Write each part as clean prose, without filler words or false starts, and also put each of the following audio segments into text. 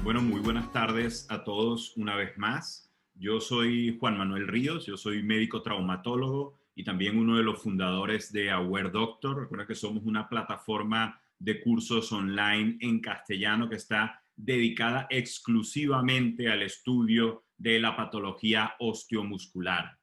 Bueno, muy buenas tardes a todos una vez más. Yo soy Juan Manuel Ríos, yo soy médico traumatólogo y también uno de los fundadores de Aware Doctor. Recuerda que somos una plataforma de cursos online en castellano que está dedicada exclusivamente al estudio de la patología osteomuscular.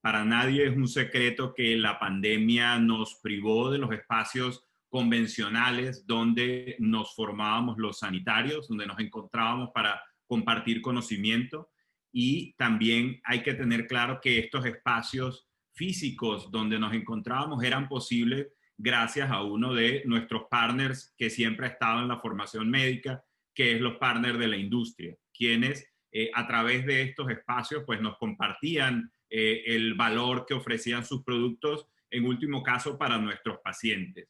Para nadie es un secreto que la pandemia nos privó de los espacios convencionales donde nos formábamos los sanitarios, donde nos encontrábamos para compartir conocimiento, y también hay que tener claro que estos espacios físicos donde nos encontrábamos eran posibles gracias a uno de nuestros partners que siempre ha estado en la formación médica, que es los partners de la industria, quienes a través de estos espacios pues nos compartían el valor que ofrecían sus productos, en último caso para nuestros pacientes.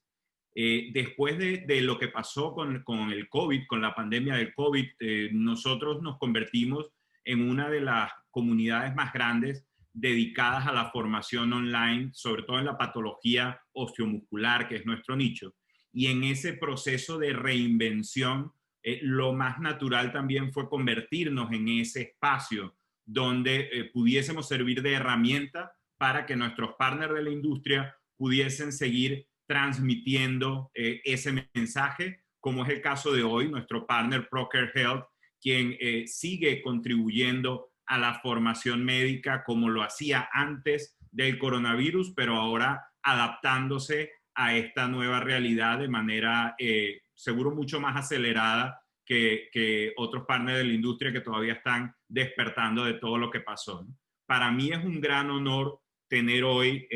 Después de lo que pasó con el COVID, con la pandemia del COVID, nosotros nos convertimos en una de las comunidades más grandes dedicadas a la formación online, sobre todo en la patología osteomuscular, que es nuestro nicho. Y en ese proceso de reinvención, lo más natural también fue convertirnos en ese espacio donde pudiésemos servir de herramienta para que nuestros partners de la industria pudiesen seguir transmitiendo ese mensaje, como es el caso de hoy, nuestro partner Procare Health, quien sigue contribuyendo a la formación médica como lo hacía antes del coronavirus, pero ahora adaptándose a esta nueva realidad de manera seguro mucho más acelerada que otros partners de la industria que todavía están despertando de todo lo que pasó, ¿no? Para mí es un gran honor tener hoy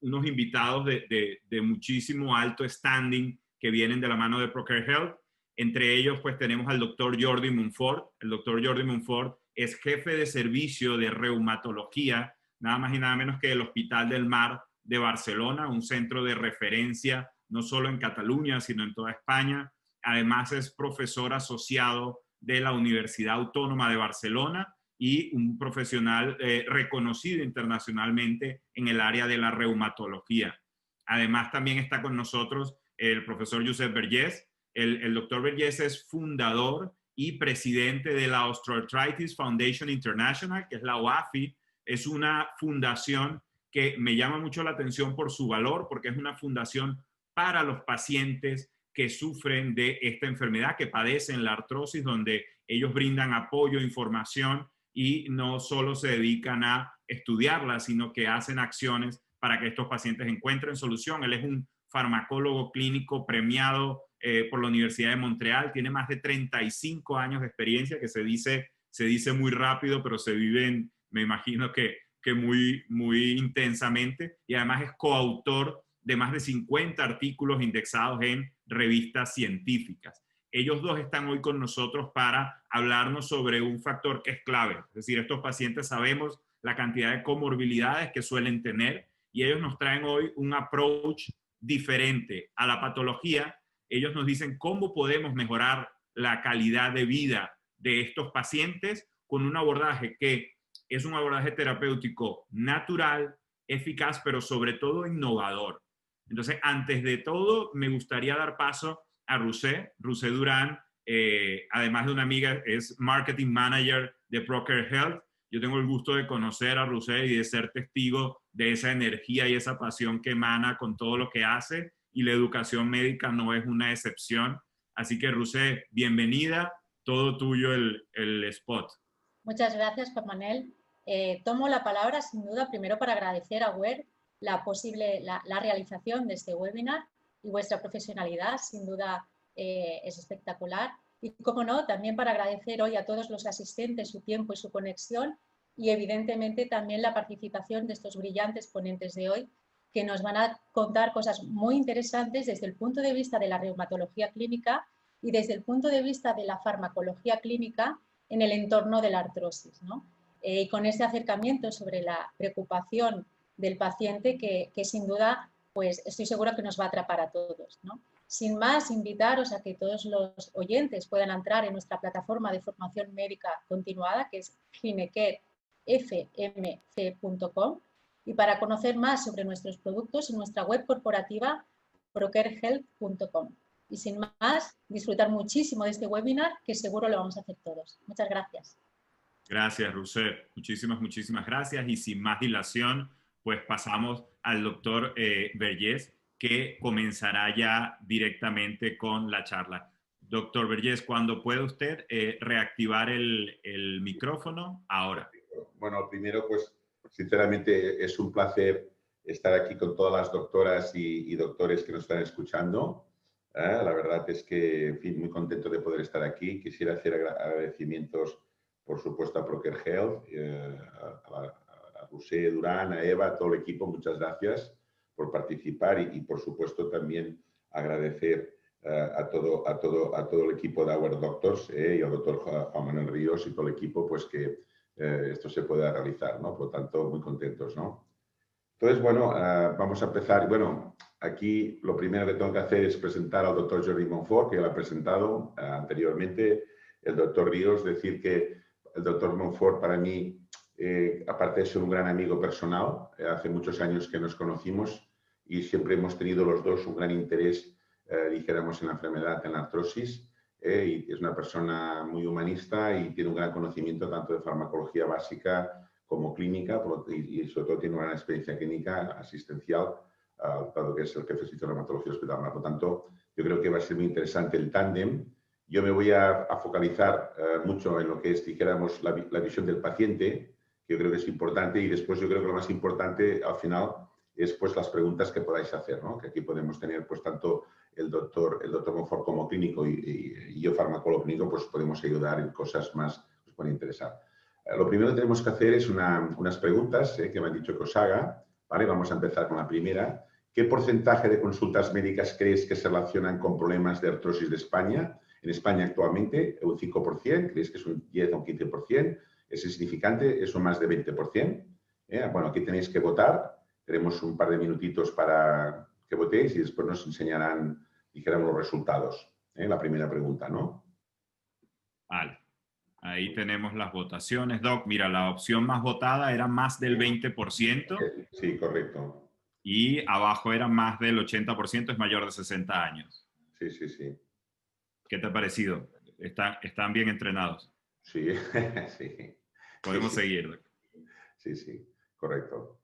unos invitados de muchísimo alto standing que vienen de la mano de Procare Health. Entre ellos, pues tenemos al doctor Jordi Montfort. El doctor Jordi Montfort es jefe de servicio de reumatología, nada más y nada menos que del Hospital del Mar de Barcelona, un centro de referencia no solo en Cataluña, sino en toda España. Además es profesor asociado de la Universidad Autónoma de Barcelona y un profesional reconocido internacionalmente en el área de la reumatología. Además también está con nosotros el profesor Josep Vergés. El doctor Vergés es fundador y presidente de la Osteoarthritis Foundation International, que es la OAFI. Es una fundación que me llama mucho la atención por su valor, porque es una fundación para los pacientes que sufren de esta enfermedad, que padecen la artrosis, donde ellos brindan apoyo, información y no solo se dedican a estudiarla, sino que hacen acciones para que estos pacientes encuentren solución. Él es un farmacólogo clínico premiado por la Universidad de Montreal, tiene más de 35 años de experiencia, que se dice muy rápido, pero se viven, me imagino que muy intensamente, y además es coautor de más de 50 artículos indexados en revistas científicas. Ellos dos están hoy con nosotros para hablarnos sobre un factor que es clave. Es decir, estos pacientes sabemos la cantidad de comorbilidades que suelen tener y ellos nos traen hoy un approach diferente a la patología. Ellos nos dicen cómo podemos mejorar la calidad de vida de estos pacientes con un abordaje que es un abordaje terapéutico natural, eficaz, pero sobre todo innovador. Entonces, antes de todo, me gustaría dar paso a Rusé Durán, además de una amiga, es Marketing Manager de Procare Health. Yo tengo el gusto de conocer a Rusé y de ser testigo de esa energía y esa pasión que emana con todo lo que hace, y la educación médica no es una excepción. Así que, Rusé, bienvenida, todo tuyo el spot. Muchas gracias, Juan Manuel. Tomo la palabra, sin duda, primero para agradecer a Aware la realización de este webinar, y vuestra profesionalidad, sin duda, es espectacular. Y, como no, también para agradecer hoy a todos los asistentes su tiempo y su conexión, y evidentemente también la participación de estos brillantes ponentes de hoy, que nos van a contar cosas muy interesantes desde el punto de vista de la reumatología clínica y desde el punto de vista de la farmacología clínica en el entorno de la artrosis, ¿no? Y con este acercamiento sobre la preocupación del paciente que sin duda, pues estoy segura que nos va a atrapar a todos, ¿no? Sin más, invitaros a que todos los oyentes puedan entrar en nuestra plataforma de formación médica continuada, que es ginequefmc.com, y para conocer más sobre nuestros productos en nuestra web corporativa procarehealth.com. Y sin más, disfrutar muchísimo de este webinar, que seguro lo vamos a hacer todos. Muchas gracias. Gracias, Rousseff. Muchísimas gracias. Y sin más dilación, pues pasamos al doctor Vergés, que comenzará ya directamente con la charla. Doctor Vergés, cuando pueda usted reactivar el micrófono, ahora. Bueno, primero, pues, sinceramente, es un placer estar aquí con todas las doctoras y doctores que nos están escuchando. La verdad es que, en fin, muy contento de poder estar aquí. Quisiera hacer agradecimientos, por supuesto, a Procter Health, a José Durán, a Eva, a todo el equipo. Muchas gracias por participar y por supuesto, también agradecer a todo el equipo de Our Doctors y al doctor Juan Manuel Ríos y todo el equipo, pues que esto se pueda realizar, ¿no? Por lo tanto, muy contentos, ¿no? Entonces, bueno, vamos a empezar. Bueno, aquí lo primero que tengo que hacer es presentar al doctor Jordi Monfort, que ya lo ha presentado anteriormente. El doctor Ríos, decir que el doctor Monfort para mí, aparte de ser un gran amigo personal, hace muchos años que nos conocimos y siempre hemos tenido los dos un gran interés, dijéramos, en la enfermedad, en la artrosis. Y es una persona muy humanista y tiene un gran conocimiento tanto de farmacología básica como clínica y sobre todo tiene una gran experiencia clínica asistencial, dado que es el jefe de servicio de reumatología hospitalar. Por lo tanto, yo creo que va a ser muy interesante el tándem. Yo me voy a focalizar mucho en lo que es, dijéramos, la visión del paciente, que yo creo que es importante, y después yo creo que lo más importante al final es pues las preguntas que podáis hacer, ¿no? Que aquí podemos tener pues tanto el doctor Monfort como clínico y yo farmacólogo clínico, pues podemos ayudar en cosas más que os pueden interesar. Lo primero que tenemos que hacer es unas preguntas que me han dicho que os haga, ¿vale? Vamos a empezar con la primera. ¿Qué porcentaje de consultas médicas creéis que se relacionan con problemas de artrosis de España? En España actualmente un 5%, ¿creéis que es un 10 o un 15%? ¿Es insignificante? ¿Es un más de 20%? Bueno, aquí tenéis que votar. Tenemos un par de minutitos para que votéis y después nos enseñarán, dijéramos, los resultados. La primera pregunta, ¿no? Vale. Ahí tenemos las votaciones, Doc. Mira, la opción más votada era más del 20%. Sí, correcto. Y abajo era más del 80%, es mayor de 60 años. Sí, sí, sí. ¿Qué te ha parecido? ¿Están bien entrenados? Sí, sí. Podemos sí, seguir, Doc. Sí, sí, correcto.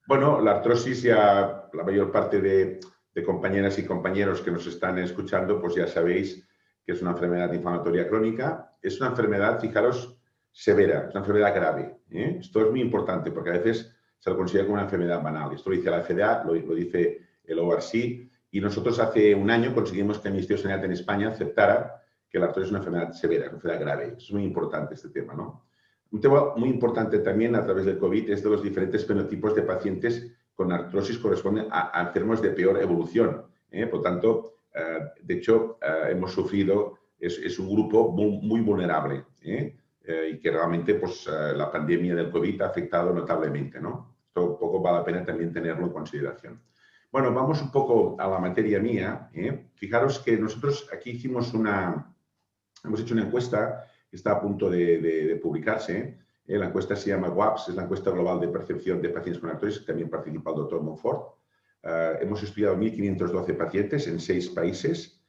Bueno, la artrosis ya la mayor parte de compañeras y compañeros que nos están escuchando, pues ya sabéis que es una enfermedad inflamatoria crónica. Es una enfermedad, fijaros, severa, es una enfermedad grave. Esto es muy importante porque a veces se lo considera como una enfermedad banal. Esto lo dice la FDA, lo dice el ORC, y nosotros hace un año conseguimos que el Ministerio de Sanidad en España aceptara que la artrosis es una enfermedad severa, una enfermedad grave. Es muy importante este tema, ¿no? Un tema muy importante también a través del COVID es de los diferentes fenotipos de pacientes con artrosis corresponden a enfermos de peor evolución. Por lo tanto, de hecho, hemos sufrido, es un grupo muy vulnerable y que realmente pues, la pandemia del COVID ha afectado notablemente, ¿no? Esto un poco vale la pena también tenerlo en consideración. Bueno, vamos un poco a la materia mía. Fijaros que nosotros aquí hemos hecho una encuesta que está a punto de publicarse. La encuesta se llama WAPS, es la encuesta global de percepción de pacientes con artrosis, también participa el doctor Monfort. Hemos estudiado 1.512 pacientes en 6 países,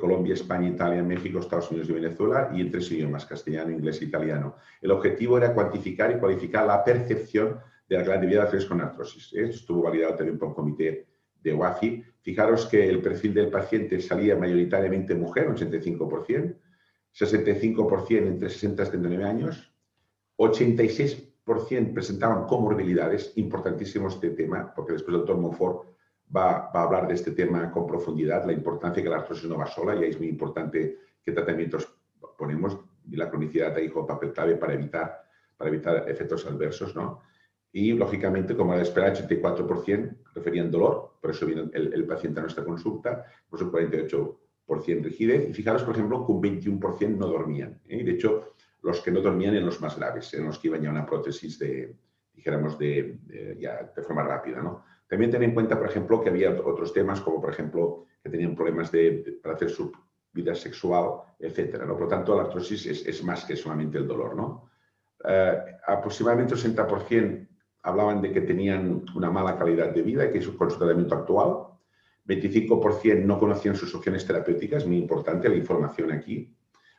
Colombia, España, Italia, México, Estados Unidos y Venezuela, y en 3 idiomas, castellano, inglés e italiano. El objetivo era cuantificar y cualificar la percepción de la grandevidad de pacientes con artrosis. Esto estuvo validado también por un comité de WAFI. Fijaros que el perfil del paciente salía mayoritariamente mujer, 85%, 65% entre 60 y 79 años, 86% presentaban comorbilidades, importantísimo este tema, porque después el doctor Monfort va a hablar de este tema con profundidad, la importancia que la artrosis no va sola, y es muy importante qué tratamientos ponemos, y la cronicidad ahí juega papel clave para evitar efectos adversos, ¿no? Y, lógicamente, como era de esperar, 84% referían dolor, por eso viene el paciente a nuestra consulta, pues un 48% rigidez, y fijaros, por ejemplo, que un 21% no dormían. De hecho, los que no dormían eran los más graves, eran los que iban ya a una prótesis dijéramos, de forma rápida, ¿no? También ten en cuenta, por ejemplo, que había otros temas, como por ejemplo, que tenían problemas para hacer su vida sexual, etcétera, ¿no? Por lo tanto, la artrosis es más que solamente el dolor, ¿no? Aproximadamente el 60% hablaban de que tenían una mala calidad de vida y que es con su tratamiento actual. 25% no conocían sus opciones terapéuticas, muy importante la información aquí.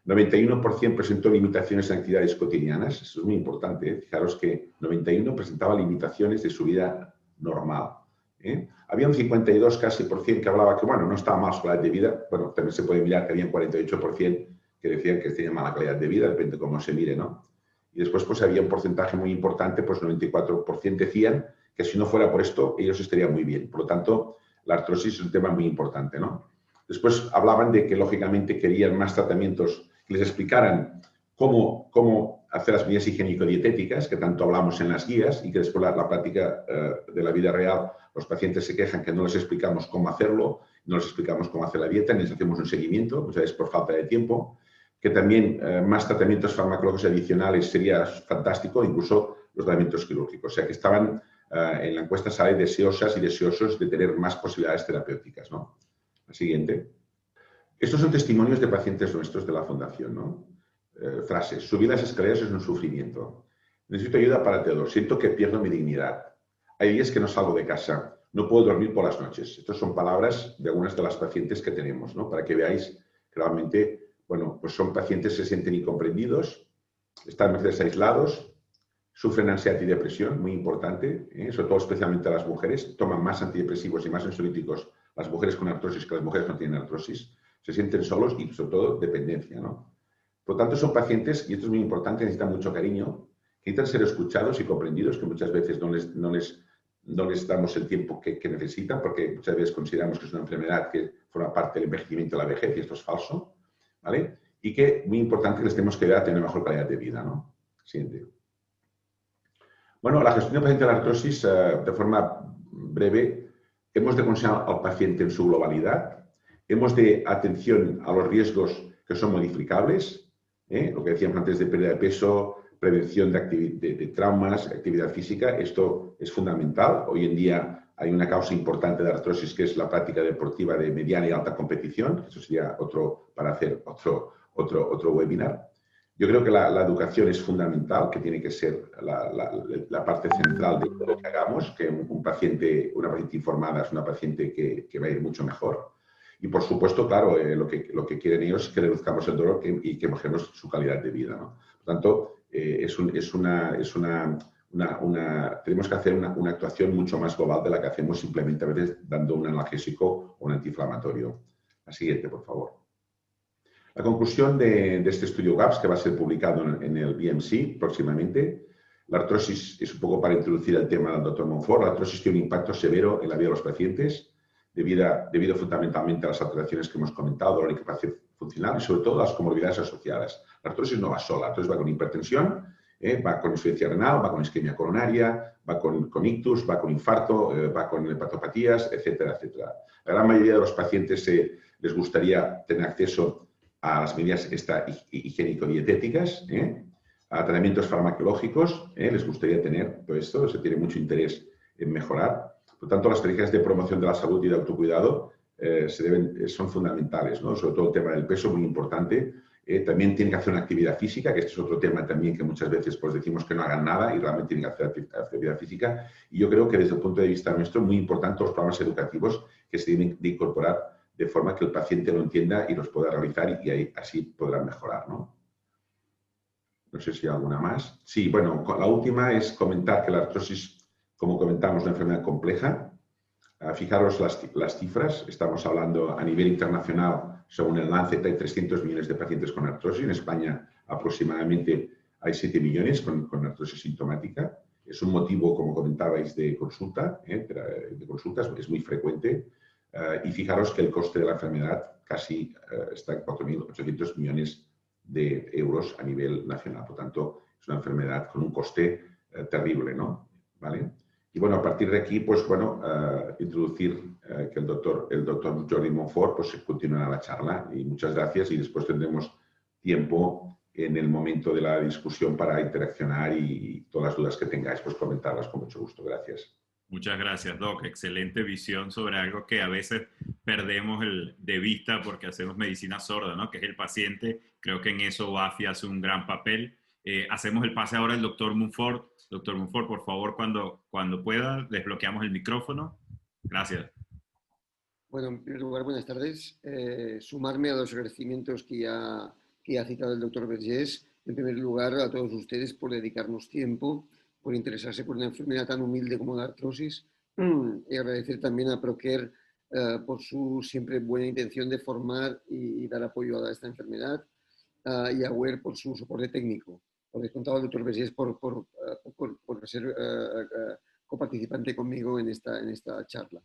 91% presentó limitaciones en actividades cotidianas, eso es muy importante, ¿eh? Fijaros que 91% presentaba limitaciones de su vida normal, ¿eh? Había un 52 casi por cien que hablaba que, bueno, no estaba mal su calidad de vida. Bueno, también se puede mirar que había un 48% que decían que tenía mala calidad de vida, depende de cómo se mire, ¿no? Y después pues había un porcentaje muy importante, pues 94% decían que si no fuera por esto, ellos estarían muy bien. Por lo tanto, la artrosis es un tema muy importante, ¿no? Después hablaban de que, lógicamente, querían más tratamientos que les explicaran cómo hacer las medidas higiénico-dietéticas, que tanto hablamos en las guías, y que después la práctica de la vida real, los pacientes se quejan que no les explicamos cómo hacerlo, no les explicamos cómo hacer la dieta, ni les hacemos un seguimiento, muchas veces por falta de tiempo, que también más tratamientos farmacológicos adicionales sería fantástico, incluso los tratamientos quirúrgicos. O sea, que estaban en la encuesta sale deseosas y deseosos de tener más posibilidades terapéuticas, ¿no? La siguiente. Estos son testimonios de pacientes nuestros de la fundación, ¿no? Frases. Subir las escaleras es un sufrimiento. Necesito ayuda para todo. Siento que pierdo mi dignidad. Hay días que no salgo de casa. No puedo dormir por las noches. Estas son palabras de algunas de las pacientes que tenemos, ¿no? Para que veáis que realmente, bueno, pues son pacientes que se sienten incomprendidos, están a veces aislados, sufren ansiedad y depresión, muy importante, sobre todo especialmente las mujeres. Toman más antidepresivos y más ansiolíticos las mujeres con artrosis que las mujeres que no tienen artrosis. Se sienten solos y, sobre todo, dependencia, ¿no? Por lo tanto, son pacientes, y esto es muy importante, necesitan mucho cariño, que necesitan ser escuchados y comprendidos, que muchas veces no les damos el tiempo que necesitan, porque muchas veces consideramos que es una enfermedad que forma parte del envejecimiento de la vejez, y esto es falso, ¿vale? Y que, muy importante, les tenemos que ayudar a tener mejor calidad de vida, ¿no? Siguiente. Bueno, la gestión del paciente de la artrosis, de forma breve, hemos de considerar al paciente en su globalidad, hemos de atención a los riesgos que son modificables, lo que decíamos antes de pérdida de peso, prevención de traumas, actividad física, esto es fundamental. Hoy en día hay una causa importante de artrosis que es la práctica deportiva de mediana y alta competición, eso sería para hacer otro webinar. Yo creo que la educación es fundamental, que tiene que ser la parte central de todo lo que hagamos, que una paciente informada es una paciente que va a ir mucho mejor. Y, por supuesto, claro, lo que quieren ellos es que reduzcamos el dolor y que mejoremos su calidad de vida, ¿no? Por tanto, tenemos que hacer una actuación mucho más global de la que hacemos simplemente a veces dando un analgésico o un antiinflamatorio. La siguiente, por favor. La conclusión de este estudio GAPS, que va a ser publicado en el BMC próximamente, la artrosis es un poco para introducir el tema del doctor Monfort. La artrosis tiene un impacto severo en la vida de los pacientes, debido fundamentalmente a las alteraciones que hemos comentado, dolor y capacidad funcional y sobre todo a las comorbilidades asociadas. La artrosis no va sola, la artrosis va con hipertensión, va con insuficiencia renal, va con isquemia coronaria, va con ictus, va con infarto, va con hepatopatías, etcétera, etcétera. La gran mayoría de los pacientes les gustaría tener acceso a las medidas higiénico-dietéticas, a tratamientos farmacológicos, les gustaría tener todo esto, se tiene mucho interés en mejorar. Por tanto, las estrategias de promoción de la salud y de autocuidado son fundamentales, ¿no? Sobre todo el tema del peso, muy importante. También tienen que hacer una actividad física, que este es otro tema también que muchas veces pues, decimos que no hagan nada y realmente tienen que hacer actividad física. Y yo creo que desde el punto de vista nuestro, muy importante los programas educativos que se deben de incorporar de forma que el paciente lo entienda y los pueda realizar y ahí, así podrán mejorar, ¿no? No sé si hay alguna más. Sí, bueno, la última es comentar que la artrosis, como comentamos, es una enfermedad compleja. Fijaros las cifras. Estamos hablando a nivel internacional, según el Lancet, hay 300 millones de pacientes con artrosis. En España aproximadamente hay 7 millones con artrosis sintomática. Es un motivo, como comentabais, de consulta. De consultas es muy frecuente. Y fijaros que el coste de la enfermedad casi está en 4.800 millones de euros a nivel nacional. Por tanto, es una enfermedad con un coste terrible, ¿no? ¿Vale? Y bueno, a partir de aquí, pues bueno, introducir que el doctor Jordi Monfort pues continuará la charla. Y muchas gracias y después tendremos tiempo en el momento de la discusión para interaccionar y todas las dudas que tengáis, pues comentarlas con mucho gusto. Gracias. Muchas gracias, Doc. Excelente visión sobre algo que a veces perdemos de vista porque hacemos medicina sorda, ¿no? Que es el paciente. Creo que en eso BAFI hace un gran papel. Hacemos el pase ahora al doctor Monfort. Doctor Monfort, por favor, cuando pueda, desbloqueamos el micrófono. Gracias. Bueno, en primer lugar, buenas tardes. Sumarme a los agradecimientos que ha citado el doctor Vergés. En primer lugar, a todos ustedes por dedicarnos tiempo, por interesarse por una enfermedad tan humilde como la artrosis. Y agradecer también a Procare por su siempre buena intención de formar y dar apoyo a esta enfermedad, y a WER por su soporte técnico. Por descontado al doctor Vergés por ser coparticipante conmigo en esta charla.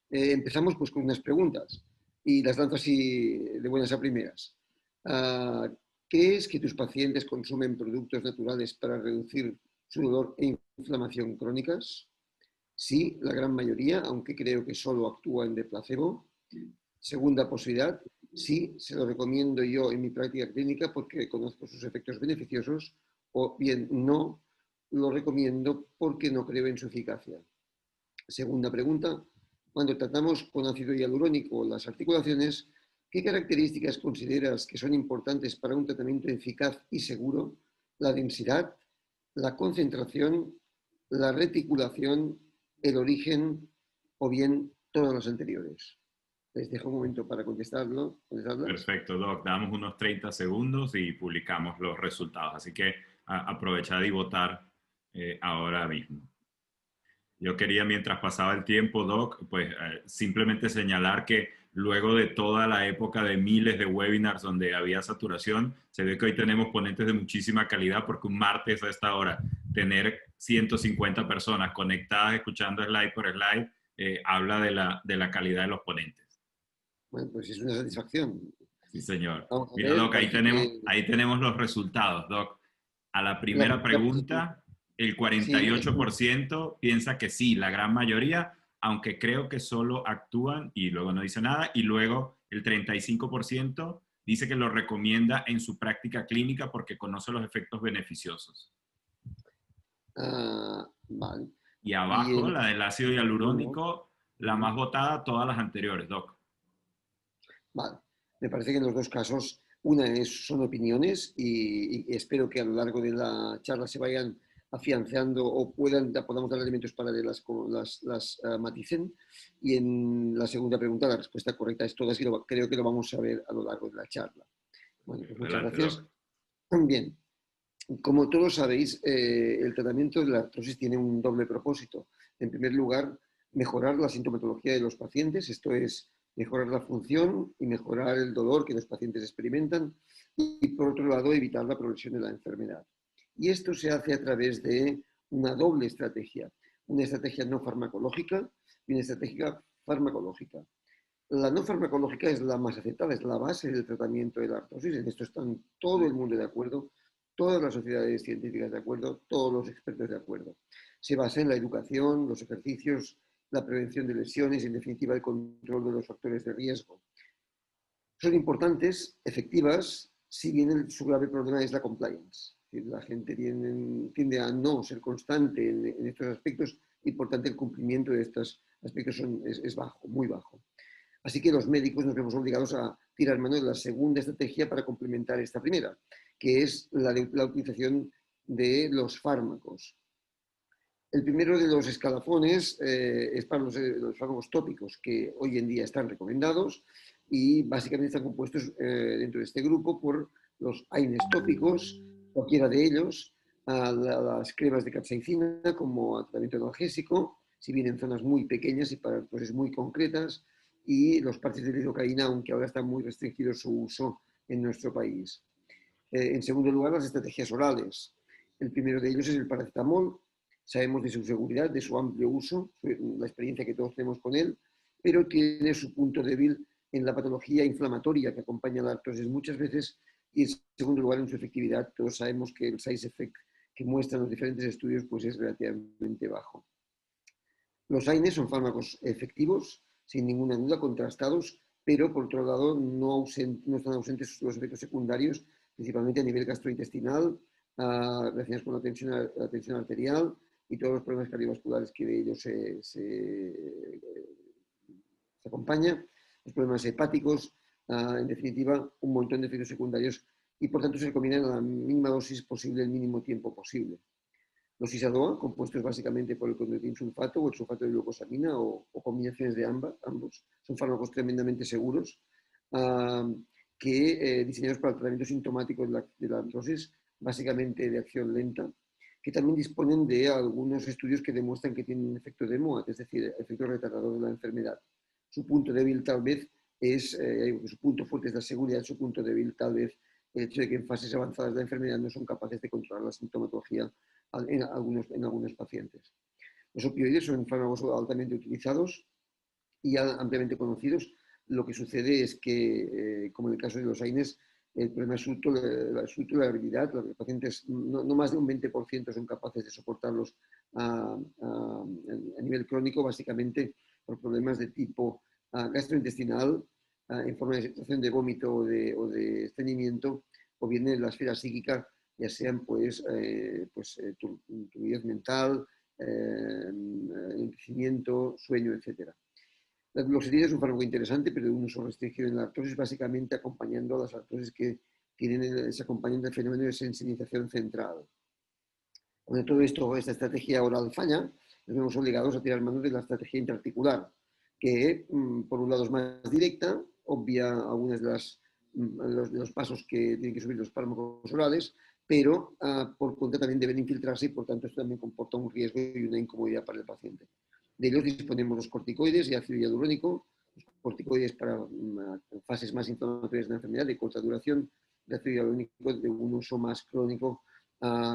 Empezamos pues con unas preguntas y las lanzo así de buenas a primeras. ¿Qué es que tus pacientes consumen productos naturales para reducir su dolor e inflamación crónicas? Sí, la gran mayoría, aunque creo que solo actúan de placebo. Segunda posibilidad, sí, se lo recomiendo yo en mi práctica clínica porque conozco sus efectos beneficiosos, o bien no, lo recomiendo porque no creo en su eficacia. Segunda pregunta, cuando tratamos con ácido hialurónico las articulaciones, ¿qué características consideras que son importantes para un tratamiento eficaz y seguro? La densidad, la concentración, la reticulación, el origen o bien todos los anteriores. Les dejo un momento para contestarlas. Perfecto, Doc. Damos unos 30 segundos y publicamos los resultados. Así que aprovechad y votar ahora mismo. Yo quería, mientras pasaba el tiempo, Doc, pues simplemente señalar que luego de toda la época de miles de webinars donde había saturación, se ve que hoy tenemos ponentes de muchísima calidad porque un martes a esta hora tener 150 personas conectadas escuchando slide por slide habla de la calidad de los ponentes. Bueno, pues es una satisfacción. Sí, señor. Vamos a Mira, ver, Doc, ahí tenemos los resultados, Doc. A la primera pregunta, el 48% piensa que sí, la gran mayoría, aunque creo que solo actúan y luego no dice nada, y luego el 35% dice que lo recomienda en su práctica clínica porque conoce los efectos beneficiosos. Vale. Y abajo, la del ácido hialurónico, la más votada, todas las anteriores, Doc. Vale. Me parece que en los dos casos, son opiniones y espero que a lo largo de la charla se vayan afianzando o podamos dar elementos para que las maticen. Y en la segunda pregunta, la respuesta correcta es todas y creo que lo vamos a ver a lo largo de la charla. Bueno, pues muchas gracias. Bien, como todos sabéis, el tratamiento de la artrosis tiene un doble propósito. En primer lugar, mejorar la sintomatología de los pacientes, esto es, mejorar la función y mejorar el dolor que los pacientes experimentan, y por otro lado, evitar la progresión de la enfermedad. Y esto se hace a través de una doble estrategia, una estrategia no farmacológica y una estrategia farmacológica. La no farmacológica es la más aceptada, es la base del tratamiento de la artrosis, en esto está todo el mundo de acuerdo, todas las sociedades científicas de acuerdo, todos los expertos de acuerdo. Se basa en la educación, los ejercicios, la prevención de lesiones y, en definitiva, el control de los factores de riesgo. Son importantes, efectivas, si bien su grave problema es la compliance. La gente tiende a no ser constante en estos aspectos y, por tanto, el cumplimiento de estos aspectos es bajo, muy bajo. Así que los médicos nos vemos obligados a tirar mano de la segunda estrategia para complementar esta primera, que es la utilización de los fármacos. El primero de los escalafones es para los fármacos tópicos, que hoy en día están recomendados y básicamente están compuestos dentro de este grupo por los AINES tópicos, cualquiera de ellos, las cremas de capsaicina como tratamiento analgésico, si bien en zonas muy pequeñas y para dosis muy concretas, y los parches de lidocaína, aunque ahora está muy restringido su uso en nuestro país. En segundo lugar, las estrategias orales. El primero de ellos es el paracetamol. Sabemos de su seguridad, de su amplio uso, la experiencia que todos tenemos con él, pero tiene su punto débil en la patología inflamatoria que acompaña a la artrosis muchas veces, y en segundo lugar en su efectividad. Todos sabemos que el side effect que muestran los diferentes estudios pues es relativamente bajo. Los AINES son fármacos efectivos, sin ninguna duda, contrastados, pero por otro lado no están ausentes los efectos secundarios, principalmente a nivel gastrointestinal, relacionados con la tensión arterial y todos los problemas cardiovasculares que de ellos se acompañan, los problemas hepáticos, en definitiva, un montón de efectos secundarios, y por tanto se recomiendan a la mínima dosis posible, el mínimo tiempo posible. Los ISADOA, compuestos básicamente por el condotín sulfato o el sulfato de glucosamina o combinaciones de ambos, son fármacos tremendamente seguros diseñados para el tratamiento sintomático de la artrosis, básicamente de acción lenta, que también disponen de algunos estudios que demuestran que tienen un efecto de MOAT, es decir, efecto retardador de la enfermedad. Su punto débil tal vez su punto fuerte es la seguridad, su punto débil tal vez el hecho de que en fases avanzadas de la enfermedad no son capaces de controlar la sintomatología en algunos pacientes. Los opioides son fármacos altamente utilizados y ampliamente conocidos. Lo que sucede es que, como en el caso de los AINES, el problema es su tolerabilidad. Los pacientes, no más de un 20% son capaces de soportarlos a nivel crónico, básicamente por problemas de tipo gastrointestinal, en forma de situación de vómito o de estreñimiento, o bien en la esfera psíquica, ya sean turbidez mental, envejecimiento, sueño, etc. La duloxetina es un fármaco interesante, pero de un uso restringido en la artrosis, básicamente acompañando a las artrosis que se acompañan del fenómeno de sensibilización central. Con todo esto, esta estrategia oral falla, nos vemos obligados a tirar mano de la estrategia intraarticular, que por un lado es más directa, obvia algunos de los pasos que tienen que subir los fármacos orales, pero por contra también deben infiltrarse y por tanto esto también comporta un riesgo y una incomodidad para el paciente. De ellos disponemos los corticoides y ácido hialurónico, los corticoides para fases más inflamatorias de la enfermedad de corta duración, el ácido hialurónico de un uso más crónico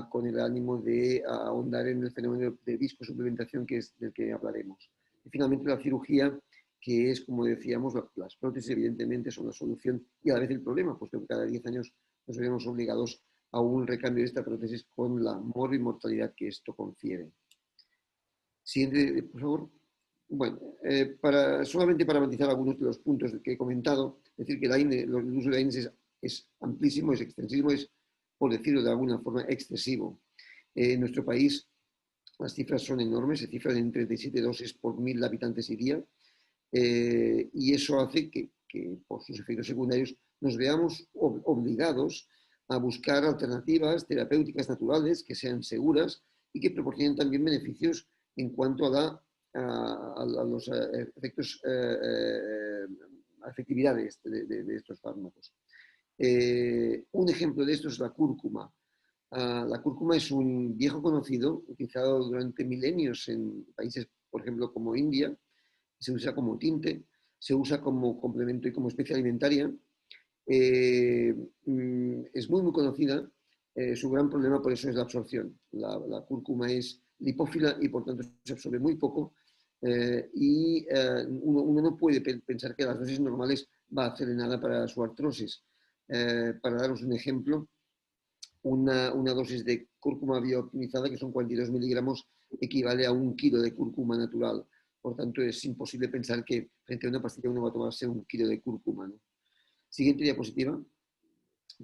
con el ánimo de ahondar en el fenómeno de viscosuplementación que es del que hablaremos. Y finalmente la cirugía, que es, como decíamos, las prótesis evidentemente son la solución y a la vez el problema, puesto que cada 10 años nos veremos obligados a un recambio de esta prótesis con la mortalidad que esto confiere. Siguiente, por favor. Bueno, solamente para matizar algunos de los puntos que he comentado, decir que el uso de AINES es amplísimo, es extensísimo, es, por decirlo de alguna forma, excesivo. En nuestro país las cifras son enormes, se cifran en 37 dosis por 1.000 habitantes y día, y eso hace que por sus efectos secundarios nos veamos obligados a buscar alternativas terapéuticas naturales que sean seguras y que proporcionen también beneficios en cuanto a los efectos, efectividades de estos fármacos. Un ejemplo de esto es la cúrcuma. La cúrcuma es un viejo conocido, utilizado durante milenios en países, por ejemplo, como India. Se usa como tinte, se usa como complemento y como especie alimentaria. Es muy conocida. Su gran problema por eso es la absorción. La cúrcuma es lipófila y por tanto se absorbe muy poco. Uno no puede pensar que las dosis normales va a hacer nada para su artrosis. Para daros un ejemplo, una dosis de cúrcuma biooptimizada, que son 42 miligramos, equivale a 1 kilo de cúrcuma natural. Por tanto, es imposible pensar que frente a una pastilla uno va a tomarse 1 kilo de cúrcuma, ¿no? Siguiente diapositiva.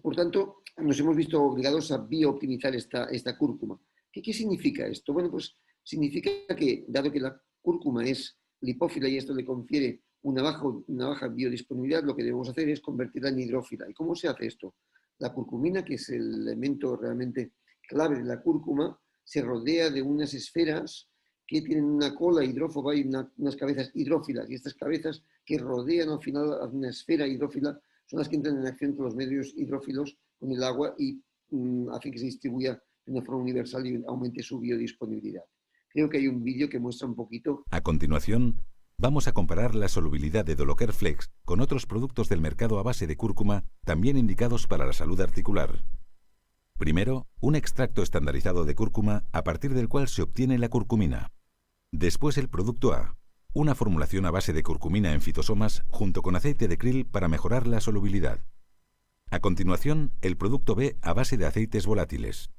Por tanto, nos hemos visto obligados a biooptimizar esta cúrcuma. ¿Qué significa esto? Bueno, pues significa que, dado que la cúrcuma es lipófila y esto le confiere una baja biodisponibilidad, lo que debemos hacer es convertirla en hidrófila. ¿Y cómo se hace esto? La curcumina, que es el elemento realmente clave de la cúrcuma, se rodea de unas esferas que tienen una cola hidrófoba y unas cabezas hidrófilas. Y estas cabezas que rodean al final a una esfera hidrófila son las que entran en acción con los medios hidrófilos, con el agua, y hacen que se distribuya de una forma universal y aumente su biodisponibilidad. Creo que hay un vídeo que muestra un poquito. A continuación, vamos a comparar la solubilidad de Doloker Flex con otros productos del mercado a base de cúrcuma, también indicados para la salud articular. Primero, un extracto estandarizado de cúrcuma a partir del cual se obtiene la curcumina. Después el producto A, una formulación a base de curcumina en fitosomas junto con aceite de krill para mejorar la solubilidad. A continuación, el producto B a base de aceites volátiles.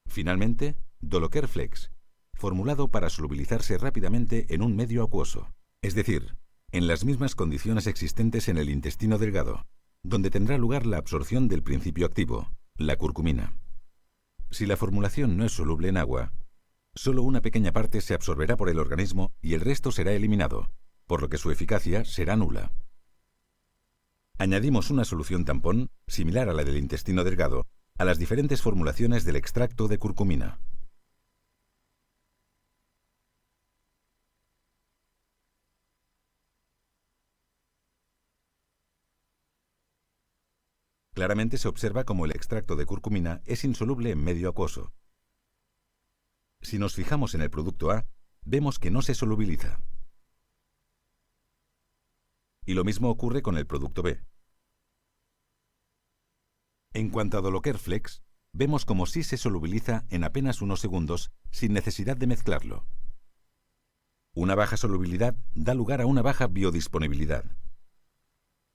Finalmente, Doloker Flex, formulado para solubilizarse rápidamente en un medio acuoso, es decir, en las mismas condiciones existentes en el intestino delgado, donde tendrá lugar la absorción del principio activo, la curcumina. Si la formulación no es soluble en agua, solo una pequeña parte se absorberá por el organismo y el resto será eliminado, por lo que su eficacia será nula. Añadimos una solución tampón, similar a la del intestino delgado, a las diferentes formulaciones del extracto de curcumina. Claramente se observa cómo el extracto de curcumina es insoluble en medio acuoso. Si nos fijamos en el producto A, vemos que no se solubiliza. Y lo mismo ocurre con el producto B. En cuanto a Doloker Flex, vemos como sí se solubiliza en apenas unos segundos sin necesidad de mezclarlo. Una baja solubilidad da lugar a una baja biodisponibilidad.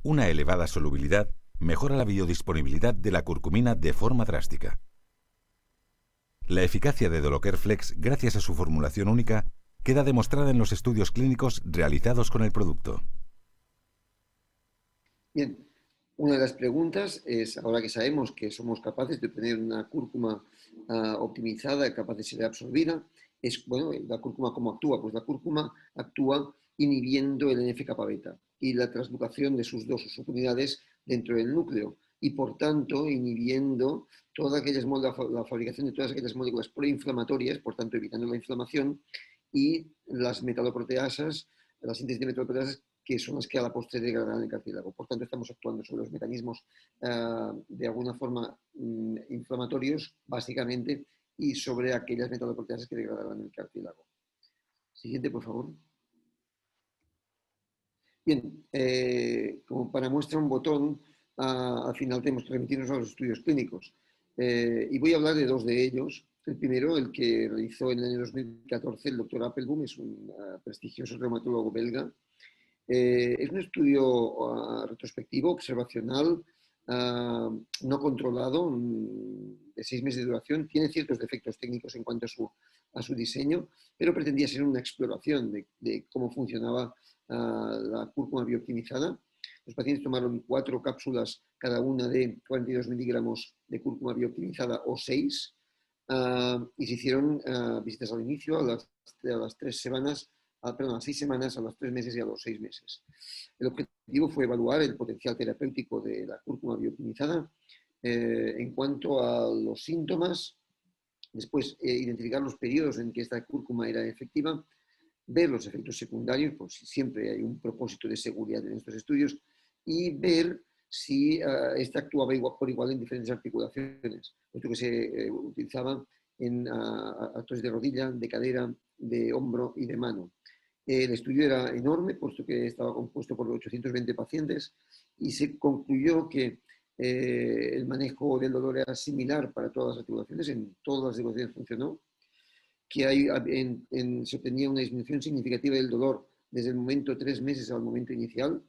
Una elevada solubilidad mejora la biodisponibilidad de la curcumina de forma drástica. La eficacia de Doloker Flex, gracias a su formulación única, queda demostrada en los estudios clínicos realizados con el producto. Bien, una de las preguntas es, ahora que sabemos que somos capaces de obtener una cúrcuma optimizada, capaz de ser absorbida, es, bueno, la cúrcuma ¿cómo actúa? Pues la cúrcuma actúa inhibiendo el NF-kappa beta y la translocación de sus dos subunidades dentro del núcleo y, por tanto, inhibiendo la fabricación de todas aquellas moléculas proinflamatorias, por tanto, evitando la inflamación, y las metaloproteasas, la síntesis de metaloproteasas, que son las que a la postre degradan el cartílago. Por tanto, estamos actuando sobre los mecanismos de alguna forma inflamatorios, básicamente, y sobre aquellas metaloproteasas que degradarán el cartílago. Siguiente, por favor. Bien, como para muestra un botón, al final tenemos que remitirnos a los estudios clínicos. Y voy a hablar de dos de ellos. El primero, el que realizó en el año 2014 el doctor Appelboom, es un prestigioso reumatólogo belga. Es un estudio retrospectivo, observacional, no controlado, de 6 meses de duración. Tiene ciertos defectos técnicos en cuanto a su diseño, pero pretendía ser una exploración de cómo funcionaba la cúrcuma biooptimizada. Los pacientes tomaron 4 cápsulas, cada una de 42 miligramos de cúrcuma biooptimizada o 6, y se hicieron visitas al inicio, a las 3 semanas, a las 6 semanas, a los 3 meses y a los 6 meses. El objetivo fue evaluar el potencial terapéutico de la cúrcuma biooptimizada en cuanto a los síntomas, después identificar los periodos en que esta cúrcuma era efectiva, ver los efectos secundarios, pues siempre hay un propósito de seguridad en estos estudios, y ver si esta actuaba por igual en diferentes articulaciones, puesto que se utilizaba en artrosis de rodilla, de cadera, de hombro y de mano. El estudio era enorme, puesto que estaba compuesto por 820 pacientes, y se concluyó que el manejo del dolor era similar para todas las articulaciones, en todas las articulaciones funcionó, que se obtenía una disminución significativa del dolor desde el momento 3 meses al momento inicial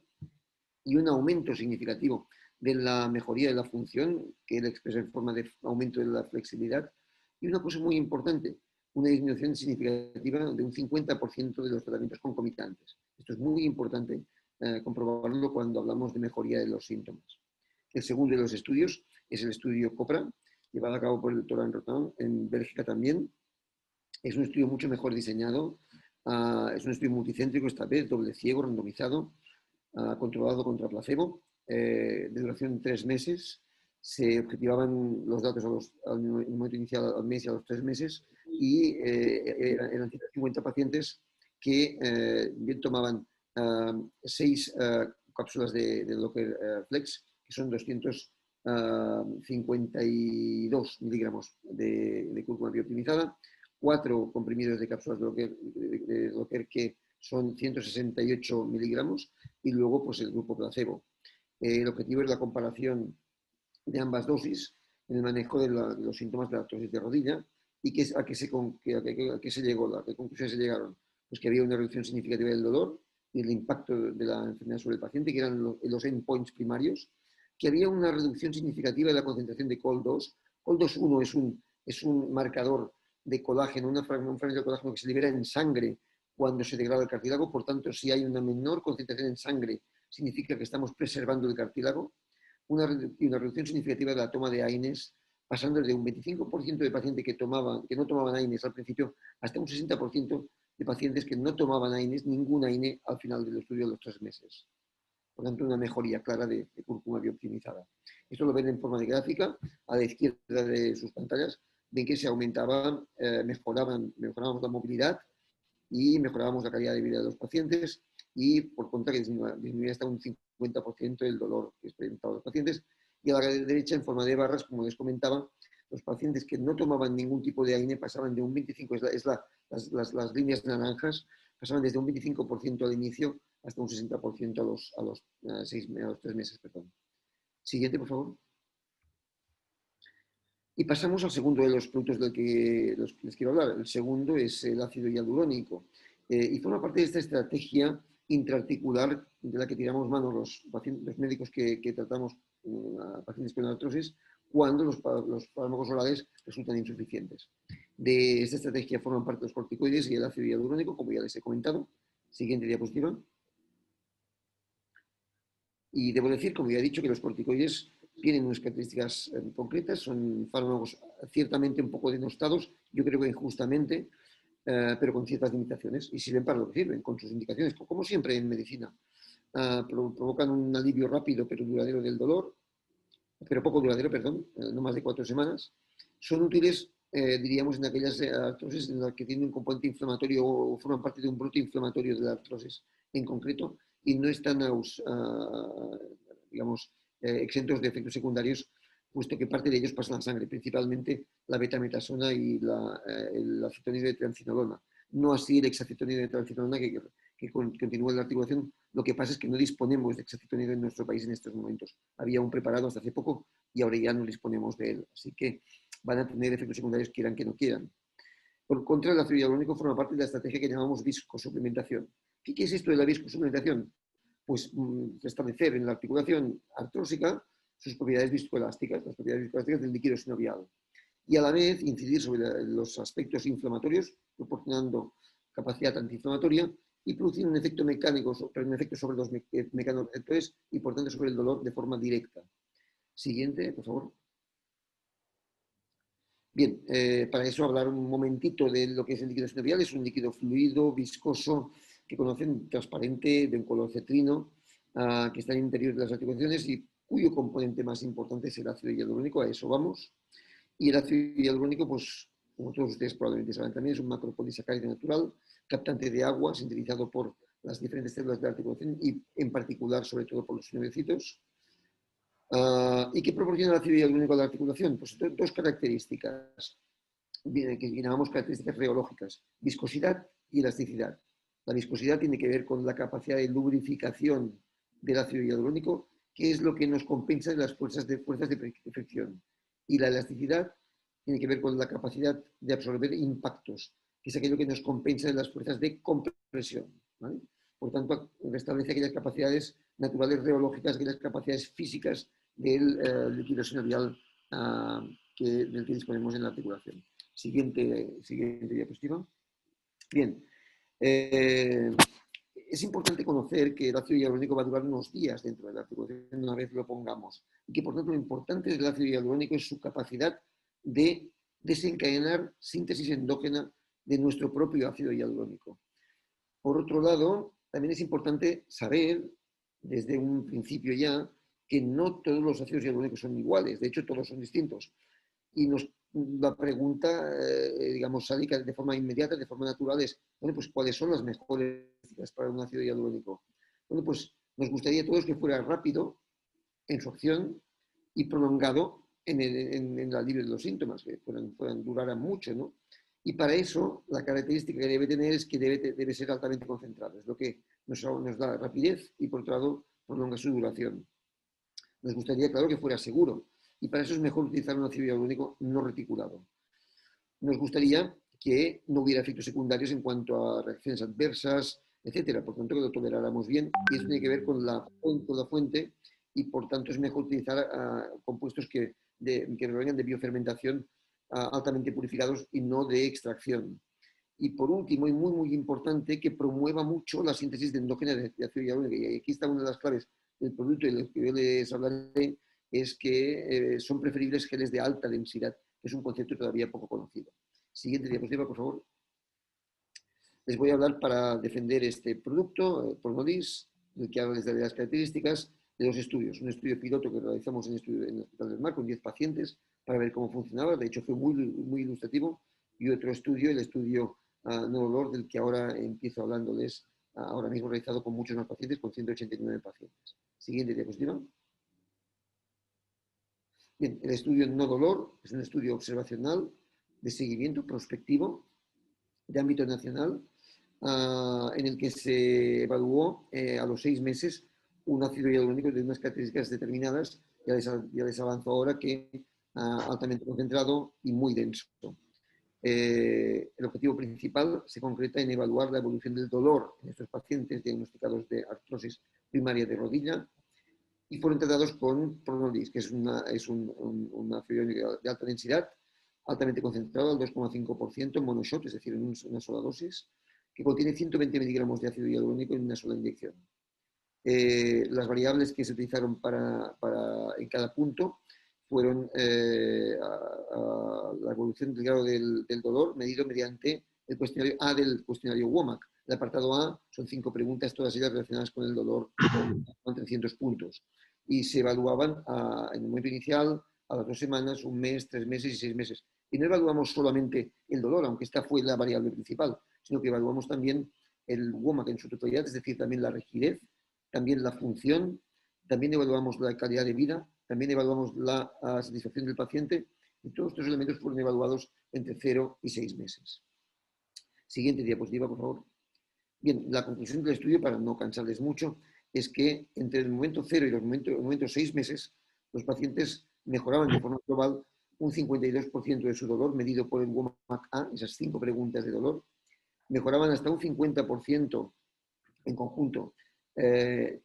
y un aumento significativo de la mejoría de la función, que él expresa en forma de aumento de la flexibilidad, y una cosa muy importante, una disminución significativa de un 50% de los tratamientos concomitantes. Esto es muy importante comprobarlo cuando hablamos de mejoría de los síntomas. El segundo de los estudios es el estudio COPRA, llevado a cabo por el doctor Anrotin en Bélgica también. Es un estudio mucho mejor diseñado, es un estudio multicéntrico, esta vez doble ciego, randomizado, controlado contra placebo, de duración de 3 meses. Se objetivaban los datos al momento inicial, al mes y a los 3 meses, y eran 150 pacientes que bien tomaban 6 cápsulas de Doloker Flex, que son 252 miligramos de cúrcuma biooptimizada, 4 comprimidos de cápsulas de Doloker que son 168 miligramos, y luego pues el grupo placebo. El objetivo es la comparación de ambas dosis en el manejo de los síntomas de la artrosis de rodilla. ¿Y a qué se llegó? ¿A qué conclusiones se llegaron? Pues que había una reducción significativa del dolor y el impacto de la enfermedad sobre el paciente, que eran los endpoints primarios, que había una reducción significativa de la concentración de COL2. COL2-1 es un marcador de colágeno, un fragmento de colágeno que se libera en sangre cuando se degrada el cartílago. Por tanto, si hay una menor concentración en sangre, significa que estamos preservando el cartílago. Una reducción significativa de la toma de AINES, pasando de un 25% de pacientes que no tomaban AINES al principio, hasta un 60% de pacientes que no tomaban AINES, ningún AINE al final del estudio de los 3 meses. Por tanto, una mejoría clara de cúrcuma biooptimizada. Esto lo ven en forma de gráfica, a la izquierda de sus pantallas, ven que se aumentaba, mejorábamos la movilidad y mejorábamos la calidad de vida de los pacientes y, por contra, que disminuía hasta un 50% el dolor que experimentaban los pacientes. Y a la derecha, en forma de barras, como les comentaba, los pacientes que no tomaban ningún tipo de AINE pasaban de un 25%, las líneas naranjas, pasaban desde un 25% al inicio hasta un 60% a los 3 meses. Perdón. Siguiente, por favor. Y pasamos al segundo de los productos del que les quiero hablar. El segundo es el ácido hialurónico. Y forma parte de esta estrategia intraarticular de la que tiramos mano los médicos que tratamos a pacientes con artrosis cuando los fármacos orales resultan insuficientes. De esta estrategia forman parte los corticoides y el ácido hialurónico, como ya les he comentado. Siguiente diapositiva. Y debo decir, como ya he dicho, que los corticoides tienen unas características concretas, son fármacos ciertamente un poco denostados, yo creo que injustamente, pero con ciertas limitaciones, y sirven para lo que sirven, con sus indicaciones, como siempre en medicina. Provocan un alivio rápido pero duradero del dolor, pero poco duradero, perdón, no más de 4 semanas. Son útiles, diríamos, en aquellas artrosis en las que tienen un componente inflamatorio o forman parte de un brote inflamatorio de la artrosis en concreto y no están, digamos, exentos de efectos secundarios, puesto que parte de ellos pasa a la sangre, principalmente la betametasona y la acetonida de triamcinolona. No así el hexacetonida de triamcinolona, que continúa en la articulación. Lo que pasa es que no disponemos de hexacetonida en nuestro país en estos momentos. Había un preparado hasta hace poco y ahora ya no disponemos de él. Así que van a tener efectos secundarios quieran que no quieran. Por contra, el ácido hialurónico forma parte de la estrategia que llamamos viscosuplementación. ¿Qué es esto de la viscosuplementación? Pues restablecer en la articulación artrósica sus propiedades viscoelásticas, las propiedades viscoelásticas del líquido sinovial. Y a la vez incidir sobre los aspectos inflamatorios, proporcionando capacidad antiinflamatoria y producir un efecto mecánico, un efecto sobre los mecanorreceptores y por tanto sobre el dolor de forma directa. Siguiente, por favor. Bien, para eso hablar un momentito de lo que es el líquido sinovial. Es un líquido fluido, viscoso, que conocen, transparente, de un color cetrino, que está en el interior de las articulaciones y cuyo componente más importante es el ácido hialurónico. A eso vamos. Y el ácido hialurónico, pues, como todos ustedes probablemente saben también, es un macropolisacárido natural, captante de agua, sintetizado por las diferentes células de la articulación y en particular, sobre todo, por los sinovecitos. ¿Y qué proporciona el ácido hialurónico a la articulación? Pues dos características, que llamamos características reológicas, viscosidad y elasticidad. La viscosidad tiene que ver con la capacidad de lubrificación del ácido hialurónico, que es lo que nos compensa de las fuerzas de fricción. Y la elasticidad tiene que ver con la capacidad de absorber impactos, que es aquello que nos compensa de las fuerzas de compresión, ¿vale? Por tanto, restablece aquellas capacidades naturales reológicas, aquellas capacidades físicas del líquido sinovial del que disponemos en la articulación. Siguiente diapositiva. Bien. Es importante conocer que el ácido hialurónico va a durar unos días dentro de la articulación una vez lo pongamos y que por tanto lo importante del ácido hialurónico es su capacidad de desencadenar síntesis endógena de nuestro propio ácido hialurónico. Por otro lado, también es importante saber desde un principio ya que no todos los ácidos hialurónicos son iguales, de hecho todos son distintos. Y la pregunta, digamos, sale de forma inmediata, de forma natural, es, bueno, pues ¿cuáles son las mejores para un ácido hialurónico? Bueno, pues nos gustaría a todos que fuera rápido en su acción y prolongado en el alivio de los síntomas, que duraran mucho, ¿no? Y para eso, la característica que debe tener es que debe ser altamente concentrado, es lo que nos da rapidez y, por otro lado, prolonga su duración. Nos gustaría, claro, que fuera seguro, y para eso es mejor utilizar un ácido hialurónico no reticulado. Nos gustaría que no hubiera efectos secundarios en cuanto a reacciones adversas, etcétera, por tanto que lo toleráramos bien, y eso tiene que ver con la fuente y por tanto es mejor utilizar compuestos que provengan de biofermentación altamente purificados y no de extracción. Y por último, y muy importante, que promueva mucho la síntesis de endógena de ácido hialurónico. Y aquí está una de las claves del producto y de lo que yo les hablaré, es que son preferibles geles de alta densidad, que es un concepto todavía poco conocido. Siguiente diapositiva, por favor. Les voy a hablar para defender este producto, Pornolis. del que habla desde las características de los estudios. Un estudio piloto que realizamos en el Hospital del Mar con 10 pacientes para ver cómo funcionaba, de hecho fue muy ilustrativo, y otro estudio, el estudio no dolor, del que ahora empiezo hablándoles, ahora mismo realizado con muchos más pacientes, con 189 pacientes. Siguiente diapositiva. Bien, el estudio no dolor es un estudio observacional de seguimiento prospectivo de ámbito nacional, en el que se evaluó a los 6 meses un ácido hialurónico de unas características determinadas. Ya les avanzo ahora que altamente concentrado y muy denso. El objetivo principal se concreta en evaluar la evolución del dolor en estos pacientes diagnosticados de artrosis primaria de rodilla y fueron tratados con Pronolix, que es un ácido hialurónico de alta densidad, altamente concentrado al 2,5% en monoshot, es decir, en una sola dosis, que contiene 120 miligramos de ácido hialurónico en una sola inyección. Las variables que se utilizaron en cada punto fueron la evolución del grado del dolor medido mediante el cuestionario A del cuestionario WOMAC. El apartado A son 5 preguntas, todas ellas relacionadas con el dolor, con 300 puntos. Y se evaluaban en el momento inicial, a las 2 semanas, 1 mes, 3 meses y 6 meses. Y no evaluamos solamente el dolor, aunque esta fue la variable principal, sino que evaluamos también el WOMAC en su totalidad, es decir, también la rigidez, también la función, también evaluamos la calidad de vida, también evaluamos la satisfacción del paciente, y todos estos elementos fueron evaluados entre 0 y 6 meses. Siguiente diapositiva, por favor. Bien, la conclusión del estudio, para no cansarles mucho, es que entre el momento 0 y el momento 6 meses, los pacientes mejoraban de forma global un 52% de su dolor medido por el WOMAC-A, esas 5 preguntas de dolor, mejoraban hasta un 50% en conjunto,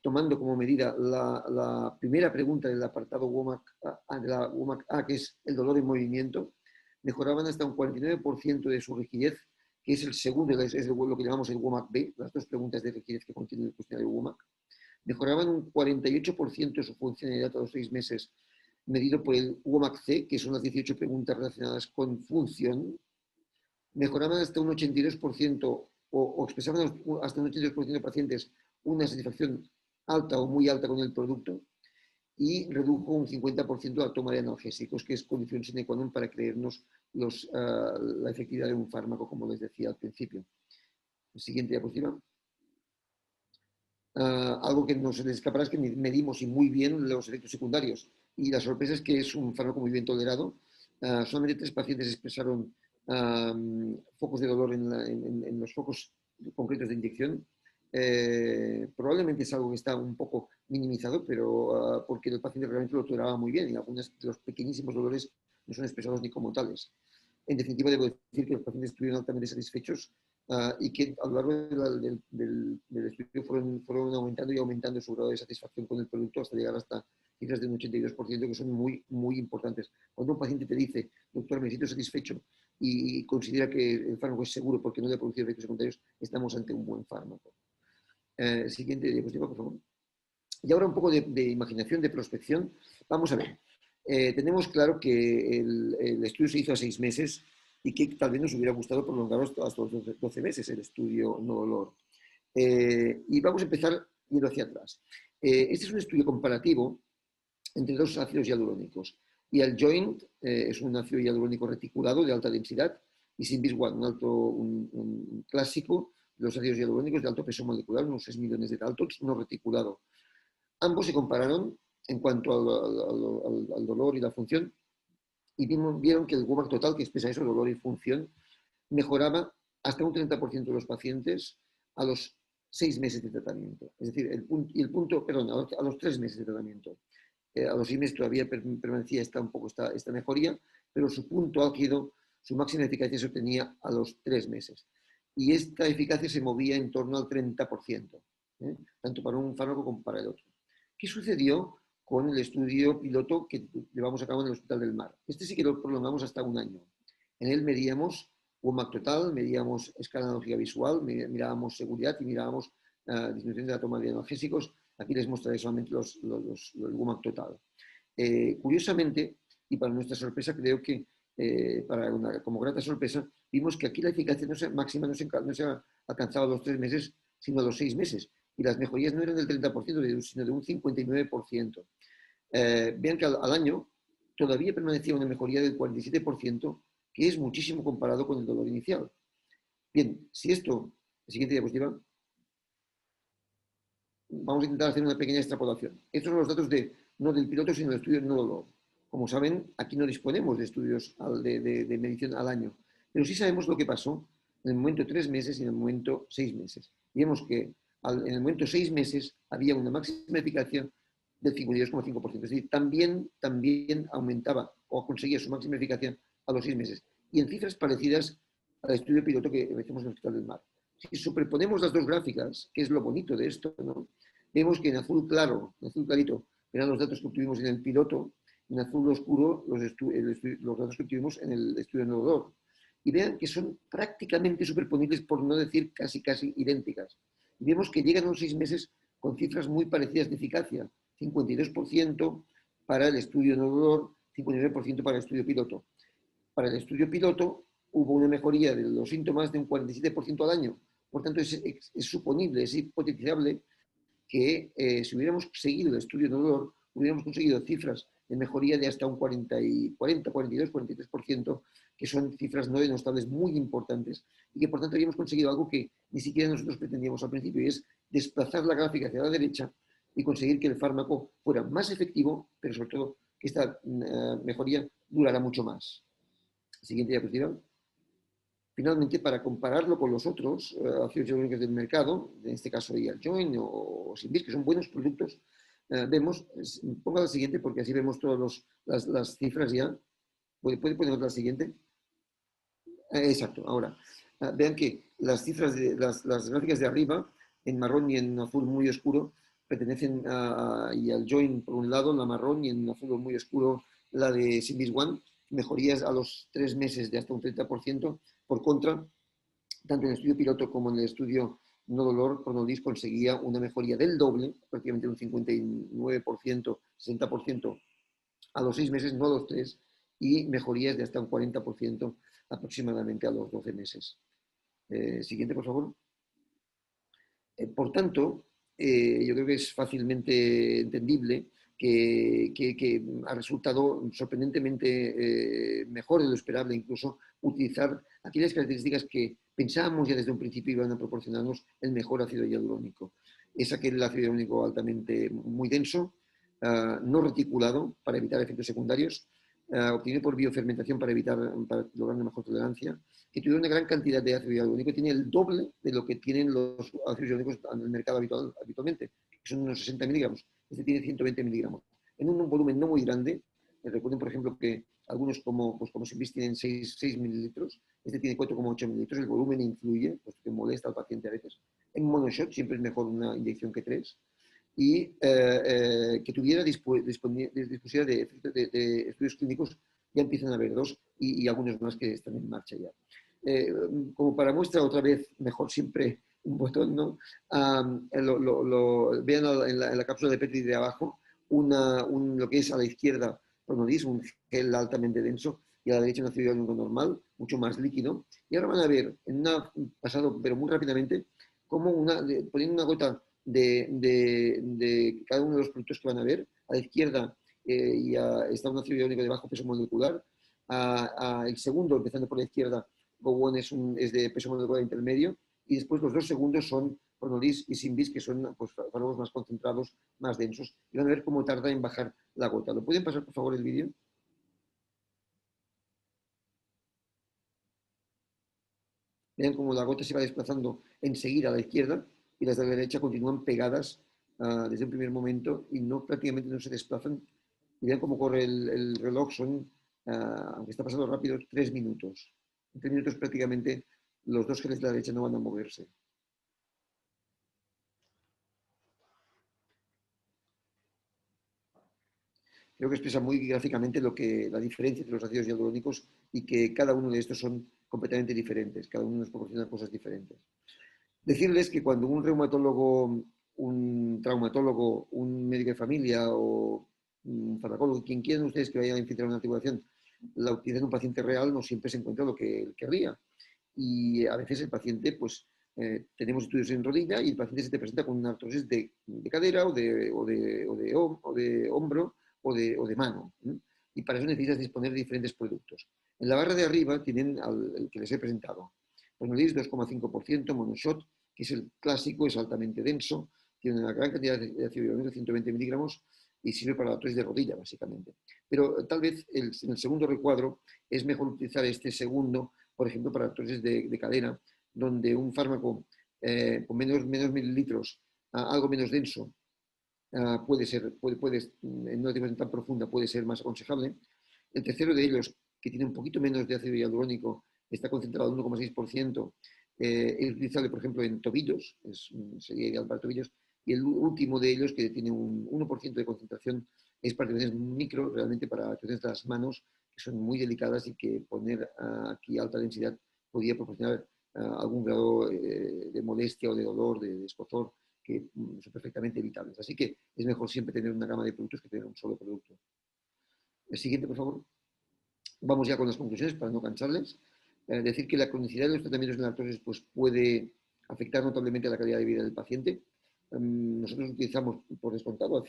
tomando como medida la primera pregunta del apartado WOMAC-A, que es el dolor en movimiento, mejoraban hasta un 49% de su rigidez, que es el segundo, es lo que llamamos el WOMAC-B, las 2 preguntas de rigidez que contiene el cuestionario WOMAC. Mejoraban un 48% de su funcionalidad a los 6 meses, medido por el WOMAC-C, que son las 18 preguntas relacionadas con función. Mejoraban hasta un 82% o expresaban hasta un 82% de pacientes una satisfacción alta o muy alta con el producto, y redujo un 50% la toma de analgésicos, que es condición sine qua non para creernos la efectividad de un fármaco, como les decía al principio. Siguiente diapositiva. Algo que no se les escapará es que medimos y muy bien los efectos secundarios, y la sorpresa es que es un fármaco muy bien tolerado. Solamente 3 pacientes expresaron focos de dolor en los focos concretos de inyección. Probablemente es algo que está un poco minimizado, pero porque el paciente realmente lo toleraba muy bien y algunos de los pequeñísimos dolores no son expresados ni como tales. En definitiva, debo decir que los pacientes estuvieron altamente satisfechos y que a lo largo del estudio fueron aumentando y aumentando su grado de satisfacción con el producto hasta llegar hasta cifras de un 82%, que son muy importantes. Cuando un paciente te dice, doctor, me siento satisfecho, y considera que el fármaco es seguro porque no le ha producido efectos secundarios, estamos ante un buen fármaco. Siguiente diapositiva, por favor. Y ahora un poco de imaginación, de prospección. Vamos a ver. Tenemos claro que el estudio se hizo a 6 meses y que tal vez nos hubiera gustado prolongarlo hasta los 12 meses el estudio no dolor. Y vamos a empezar yendo hacia atrás. Este es un estudio comparativo entre 2 ácidos hialurónicos. Y el Joint es un ácido hialurónico reticulado de alta densidad, y Simbis-1, un clásico de los ácidos hialurónicos de alto peso molecular, unos 6 millones de Daltons, no reticulado. Ambos se compararon en cuanto al dolor y la función, y vieron que el WOMAC total, que expresa eso, dolor y función, mejoraba hasta un 30% de los pacientes a los 6 meses de tratamiento. Es decir, a los 3 meses de tratamiento. A los 6 meses todavía permanecía esta mejoría, pero su punto álgido, su máxima eficacia se obtenía a los 3 meses. Y esta eficacia se movía en torno al 30%, tanto para un fármaco como para el otro. ¿Qué sucedió con el estudio piloto que llevamos a cabo en el Hospital del Mar? Este sí que lo prolongamos hasta 1 año. En él medíamos WOMAC total, medíamos escala analógica visual, mirábamos seguridad y mirábamos disminución de la toma de analgésicos. Aquí les mostraré solamente el WOMAC total. Curiosamente, y para nuestra sorpresa, creo que como grata sorpresa, vimos que aquí la eficacia máxima no se alcanzaba a los 3 meses, sino a los 6 meses. y las mejorías no eran del 30%, sino de un 59%. Vean que al año todavía permanecía una mejoría del 47%, que es muchísimo comparado con el dolor inicial. Bien, si esto, la siguiente diapositiva, vamos a intentar hacer una pequeña extrapolación. Estos son los datos no del piloto, sino del estudio no dolor. Como saben, aquí no disponemos de estudios de medición al año, pero sí sabemos lo que pasó en el momento 3 meses y en el momento 6 meses. Y vemos que en el momento 6 meses había una máxima eficacia del 52,5%. Es decir, también aumentaba o conseguía su máxima eficacia a los 6 meses. Y en cifras parecidas al estudio piloto que hicimos en el Hospital del Mar. Si superponemos las dos gráficas, que es lo bonito de esto, ¿no? Vemos que en azul claro, en azul clarito, eran los datos que obtuvimos en el piloto, en azul oscuro los datos que obtuvimos en el estudio no dolor. Y vean que son prácticamente superponibles, por no decir casi idénticas. Y vemos que llegan a los 6 meses con cifras muy parecidas de eficacia, 52% para el estudio no dolor, 59% para el estudio piloto. Para el estudio piloto hubo una mejoría de los síntomas de un 47% al año. Por tanto, es suponible, es hipotetizable que si hubiéramos seguido el estudio no dolor, hubiéramos conseguido cifras de mejoría de hasta un 40, 42, 43%, que son cifras no denostables muy importantes y que por tanto habíamos conseguido algo que ni siquiera nosotros pretendíamos al principio, y es desplazar la gráfica hacia la derecha y conseguir que el fármaco fuera más efectivo, pero sobre todo que esta mejoría durara mucho más. Siguiente diapositiva. Finalmente, para compararlo con los otros ácidos hialurónicos del mercado, en este caso Join o Symbisk, que son buenos productos, vemos, ponga la siguiente porque así vemos todas las cifras ya. ¿Puede poner la siguiente? Exacto, ahora. Vean que las cifras, las gráficas de arriba, en marrón y en azul muy oscuro, pertenecen y al Join por un lado, la marrón, y en azul muy oscuro la de Symbisk One, mejorías a los 3 meses de hasta un 30%. Por contra, tanto en el estudio piloto como en el estudio no dolor, Pronolís conseguía una mejoría del doble, prácticamente un 59%, 60% a los 6 meses, no a los 3, y mejorías de hasta un 40% aproximadamente a los 12 meses. Siguiente, por favor. Por tanto, yo creo que es fácilmente entendible que ha resultado sorprendentemente mejor de lo esperable, incluso utilizar aquellas características que pensábamos ya desde un principio iban a proporcionarnos el mejor ácido hialurónico. Es aquel ácido hialurónico altamente muy denso, no reticulado para evitar efectos secundarios, obtenido por biofermentación para lograr una mejor tolerancia, que tiene una gran cantidad de ácido hialurónico, tiene el doble de lo que tienen los ácidos hialurónicos en el mercado habitualmente, que son unos 60 miligramos. Este tiene 120 miligramos. En un volumen no muy grande, recuerden por ejemplo que algunos como Symbisk tienen 6 mililitros, este tiene 4,8 mililitros, el volumen influye, puesto que molesta al paciente a veces. En monoshot siempre es mejor una inyección que 3, y que tuviera disposición de estudios clínicos, ya empiezan a haber 2 y algunos más que están en marcha ya. Como para muestra otra vez, mejor siempre un botón, ¿no? Vean en la cápsula de Petri de abajo lo que es a la izquierda Pronolís, un gel altamente denso, y a la derecha un ácido hialurónico normal, mucho más líquido. Y ahora van a ver, pasado pero muy rápidamente, cómo poniendo una gota de cada uno de los productos que van a ver, a la izquierda está un ácido hialurónico de bajo peso molecular, el segundo, empezando por la izquierda, Go1 es de peso molecular intermedio, y después los 2 segundos son Pronolís y Symbisk, que son fármacos más concentrados, más densos, y van a ver cómo tarda en bajar la gota. ¿Lo pueden pasar, por favor, el vídeo? Vean cómo la gota se va desplazando enseguida a la izquierda y las de la derecha continúan pegadas desde un primer momento y prácticamente no se desplazan. Y vean cómo corre el reloj, aunque está pasando rápido, 3 minutos. En 3 minutos prácticamente los 2 geles de la derecha no van a moverse. Creo que expresa muy gráficamente la diferencia entre los ácidos hialurónicos y que cada uno de estos son completamente diferentes, cada uno nos proporciona cosas diferentes. Decirles que cuando un reumatólogo, un traumatólogo, un médico de familia o un farmacólogo, quien quieran ustedes que vayan a infiltrar una articulación, la utilizan en un paciente real, no siempre se encuentra lo que él querría. Y a veces el paciente pues tenemos estudios en rodilla y el paciente se te presenta con una artrosis de cadera o de hombro o de mano. Y para eso necesitas disponer de diferentes productos. En la barra de arriba tienen el que les he presentado. Pronolix 2,5%, Monoshot, que es el clásico, es altamente denso, tiene una gran cantidad de ácido hialurónico, 120 miligramos, y sirve para la artrosis de rodilla, básicamente. Pero tal vez en el segundo recuadro es mejor utilizar este segundo, por ejemplo, para artrosis de cadera, donde un fármaco con menos mililitros, algo menos denso, puede ser, en una situación tan profunda puede ser más aconsejable. El tercero de ellos, que tiene un poquito menos de ácido hialurónico, está concentrado en 1,6%, es utilizable, por ejemplo, en tobillos, sería ideal para tobillos, y el último de ellos, que tiene un 1% de concentración, es para articulaciones micro, realmente para articulaciones de las manos, que son muy delicadas y que poner aquí alta densidad podría proporcionar algún grado de molestia o de dolor, de escozor, que son perfectamente evitables. Así que es mejor siempre tener una gama de productos que tener un solo producto. El siguiente, por favor. Vamos ya con las conclusiones para no cansarles. Decir que la cronicidad de los tratamientos de la artrosis pues, puede afectar notablemente a la calidad de vida del paciente. Nosotros utilizamos por descontado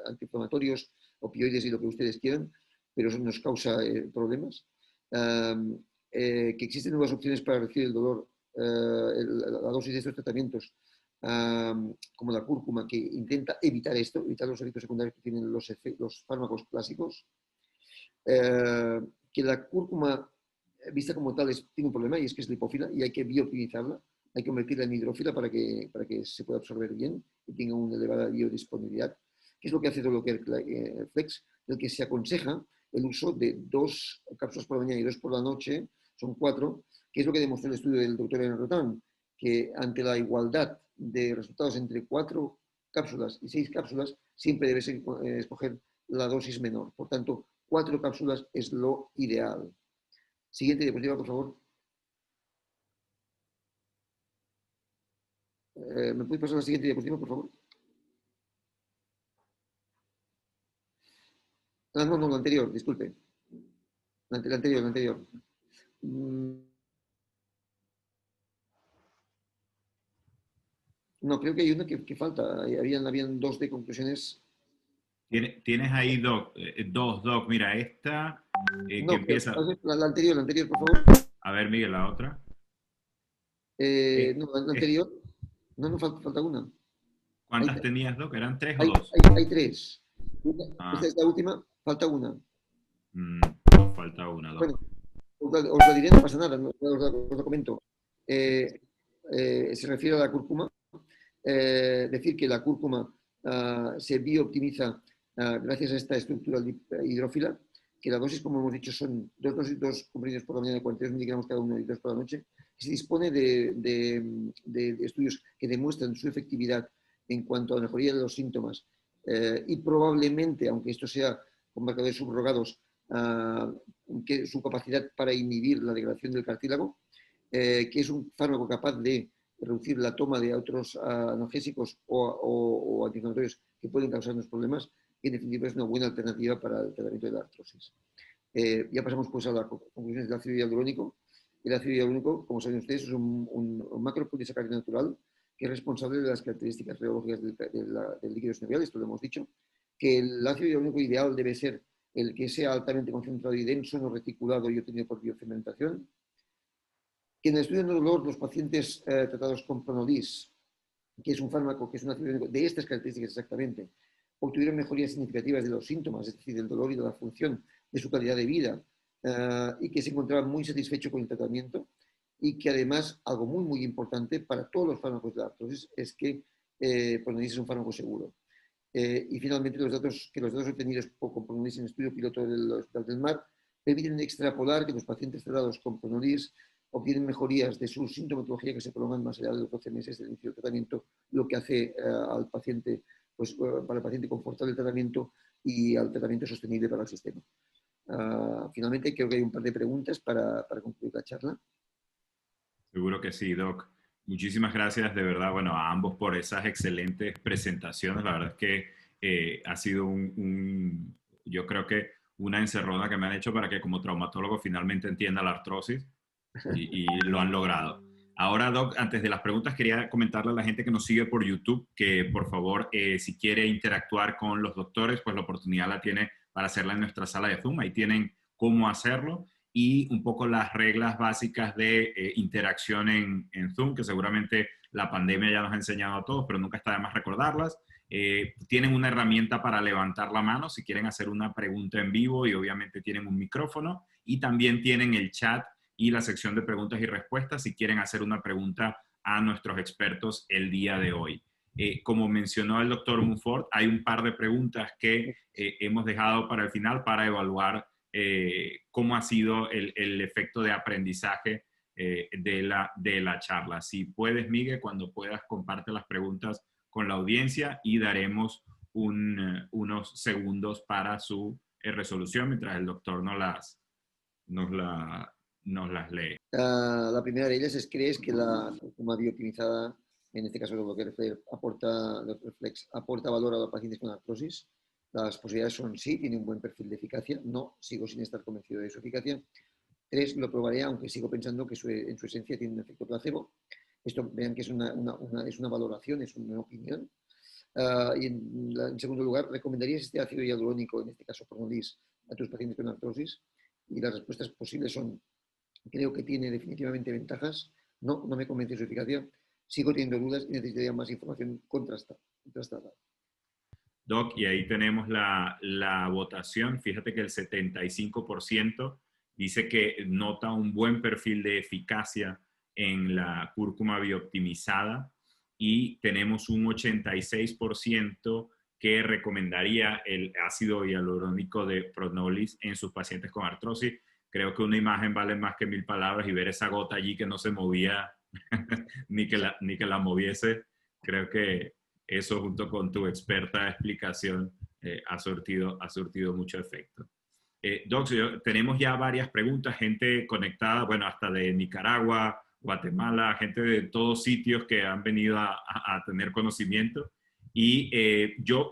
antiinflamatorios, opioides y lo que ustedes quieran, pero eso nos causa problemas. Que existen nuevas opciones para reducir el dolor, la dosis de estos tratamientos, como la cúrcuma, que intenta evitar esto, evitar los efectos secundarios que tienen los fármacos clásicos. Que la cúrcuma, vista como tal, tiene un problema y es que es lipófila y hay que biooptimizarla, hay que convertirla en hidrófila para que se pueda absorber bien y tenga una elevada biodisponibilidad, que es lo que hace Doloker Flex, del que se aconseja el uso de 2 cápsulas por la mañana y 2 por la noche, son 4, que es lo que demostró el estudio del doctor Enrotan, que ante la igualdad de resultados entre 4 cápsulas y 6 cápsulas, siempre debes escoger la dosis menor. Por tanto, 4 cápsulas es lo ideal. Siguiente diapositiva, por favor. ¿Me puede pasar la siguiente diapositiva, por favor? No, la anterior, disculpe. La anterior. No, creo que hay una que falta. Habían 2 de conclusiones. Tienes ahí Doc. Mira, esta que empieza... La anterior, por favor. A ver, Miguel, la otra. No, la anterior. No, falta una. ¿Cuántas tenías, Doc? ¿Eran 3 o 2? Hay 3. Esta es la última, falta una. Falta una, Doc. Bueno, os la diré, no pasa nada, os lo comento. Se refiere a la cúrcuma. Decir que la cúrcuma se biooptimiza gracias a esta estructura hidrófila, que la dosis, como hemos dicho, son 2 comprimidos por la mañana de 42 miligramos cada uno y 2 por la noche. Se dispone de estudios que demuestran su efectividad en cuanto a la mejoría de los síntomas y probablemente, aunque esto sea con marcadores subrogados, que su capacidad para inhibir la degradación del cartílago, que es un fármaco capaz de reducir la toma de otros analgésicos o antiinflamatorios que pueden causarnos problemas, y en definitiva es una buena alternativa para el tratamiento de la artrosis. Ya pasamos pues a las conclusiones del ácido hialurónico. El ácido hialurónico, como saben ustedes, es un macropolisacárido natural que es responsable de las características reológicas del líquido sinovial, esto lo hemos dicho, que el ácido hialurónico ideal debe ser el que sea altamente concentrado y denso, no reticulado y obtenido por biofermentación. Que en el estudio de dolor, los pacientes tratados con Pronolix, que es un fármaco que es un ácido hialurónico de estas características exactamente, obtuvieron mejorías significativas de los síntomas, es decir, del dolor y de la función de su calidad de vida, y que se encontraban muy satisfechos con el tratamiento, y que además, algo muy importante para todos los fármacos de la artrosis, es que Pronolix es un fármaco seguro. Y finalmente, los datos obtenidos con Pronolix en el estudio piloto del Hospital del Mar permiten extrapolar que los pacientes tratados con Pronolix obtienen mejorías de su sintomatología que se prolongan más allá de los 12 meses del inicio del tratamiento, lo que hace al paciente, pues, para el paciente confortar el tratamiento y al tratamiento sostenible para el sistema. Finalmente, creo que hay un par de preguntas para concluir la charla. Seguro que sí, Doc. Muchísimas gracias de verdad, bueno, a ambos por esas excelentes presentaciones. La verdad es que ha sido yo creo que una encerrona que me han hecho para que como traumatólogo finalmente entienda la artrosis y lo han logrado. Ahora, Doc, antes de las preguntas, quería comentarle a la gente que nos sigue por YouTube que, por favor, si quiere interactuar con los doctores, pues la oportunidad la tiene para hacerla en nuestra sala de Zoom. Ahí tienen cómo hacerlo y un poco las reglas básicas de interacción en Zoom, que seguramente la pandemia ya nos ha enseñado a todos, pero nunca está de más recordarlas. Tienen una herramienta para levantar la mano si quieren hacer una pregunta en vivo y obviamente tienen un micrófono y también tienen el chat y la sección de preguntas y respuestas si quieren hacer una pregunta a nuestros expertos el día de hoy. Como mencionó el doctor Munford, hay un par de preguntas que hemos dejado para el final para evaluar cómo ha sido el efecto de aprendizaje de la charla. Si puedes, Miguel, cuando puedas, comparte las preguntas con la audiencia y daremos unos segundos para su resolución mientras el doctor nos las lee. La primera de ellas es: ¿crees que la cúrcuma biooptimizada, en este caso Doppler Flex, aporta valor a los pacientes con artrosis? Las posibilidades son sí, tiene un buen perfil de eficacia. No, sigo sin estar convencido de su eficacia. 3, lo probaré, aunque sigo pensando que en su esencia tiene un efecto placebo. Esto, vean que es una valoración, es una opinión. Y en segundo lugar, ¿recomendarías este ácido hialurónico, en este caso Pronolis, a tus pacientes con artrosis? Y las respuestas posibles son: creo que tiene definitivamente ventajas. No, no me convence su eficacia. Sigo teniendo dudas y necesitaría más información contrastada. Doc, y ahí tenemos la votación. Fíjate que el 75% dice que nota un buen perfil de eficacia en la cúrcuma biooptimizada y tenemos un 86% que recomendaría el ácido hialurónico de Pronolis en sus pacientes con artrosis. Creo que una imagen vale más que 1000 palabras y ver esa gota allí que no se movía ni que la moviese, creo que eso junto con tu experta explicación ha surtido mucho efecto. Doc, tenemos ya varias preguntas, gente conectada, bueno, hasta de Nicaragua, Guatemala, gente de todos sitios que han venido a tener conocimiento. Y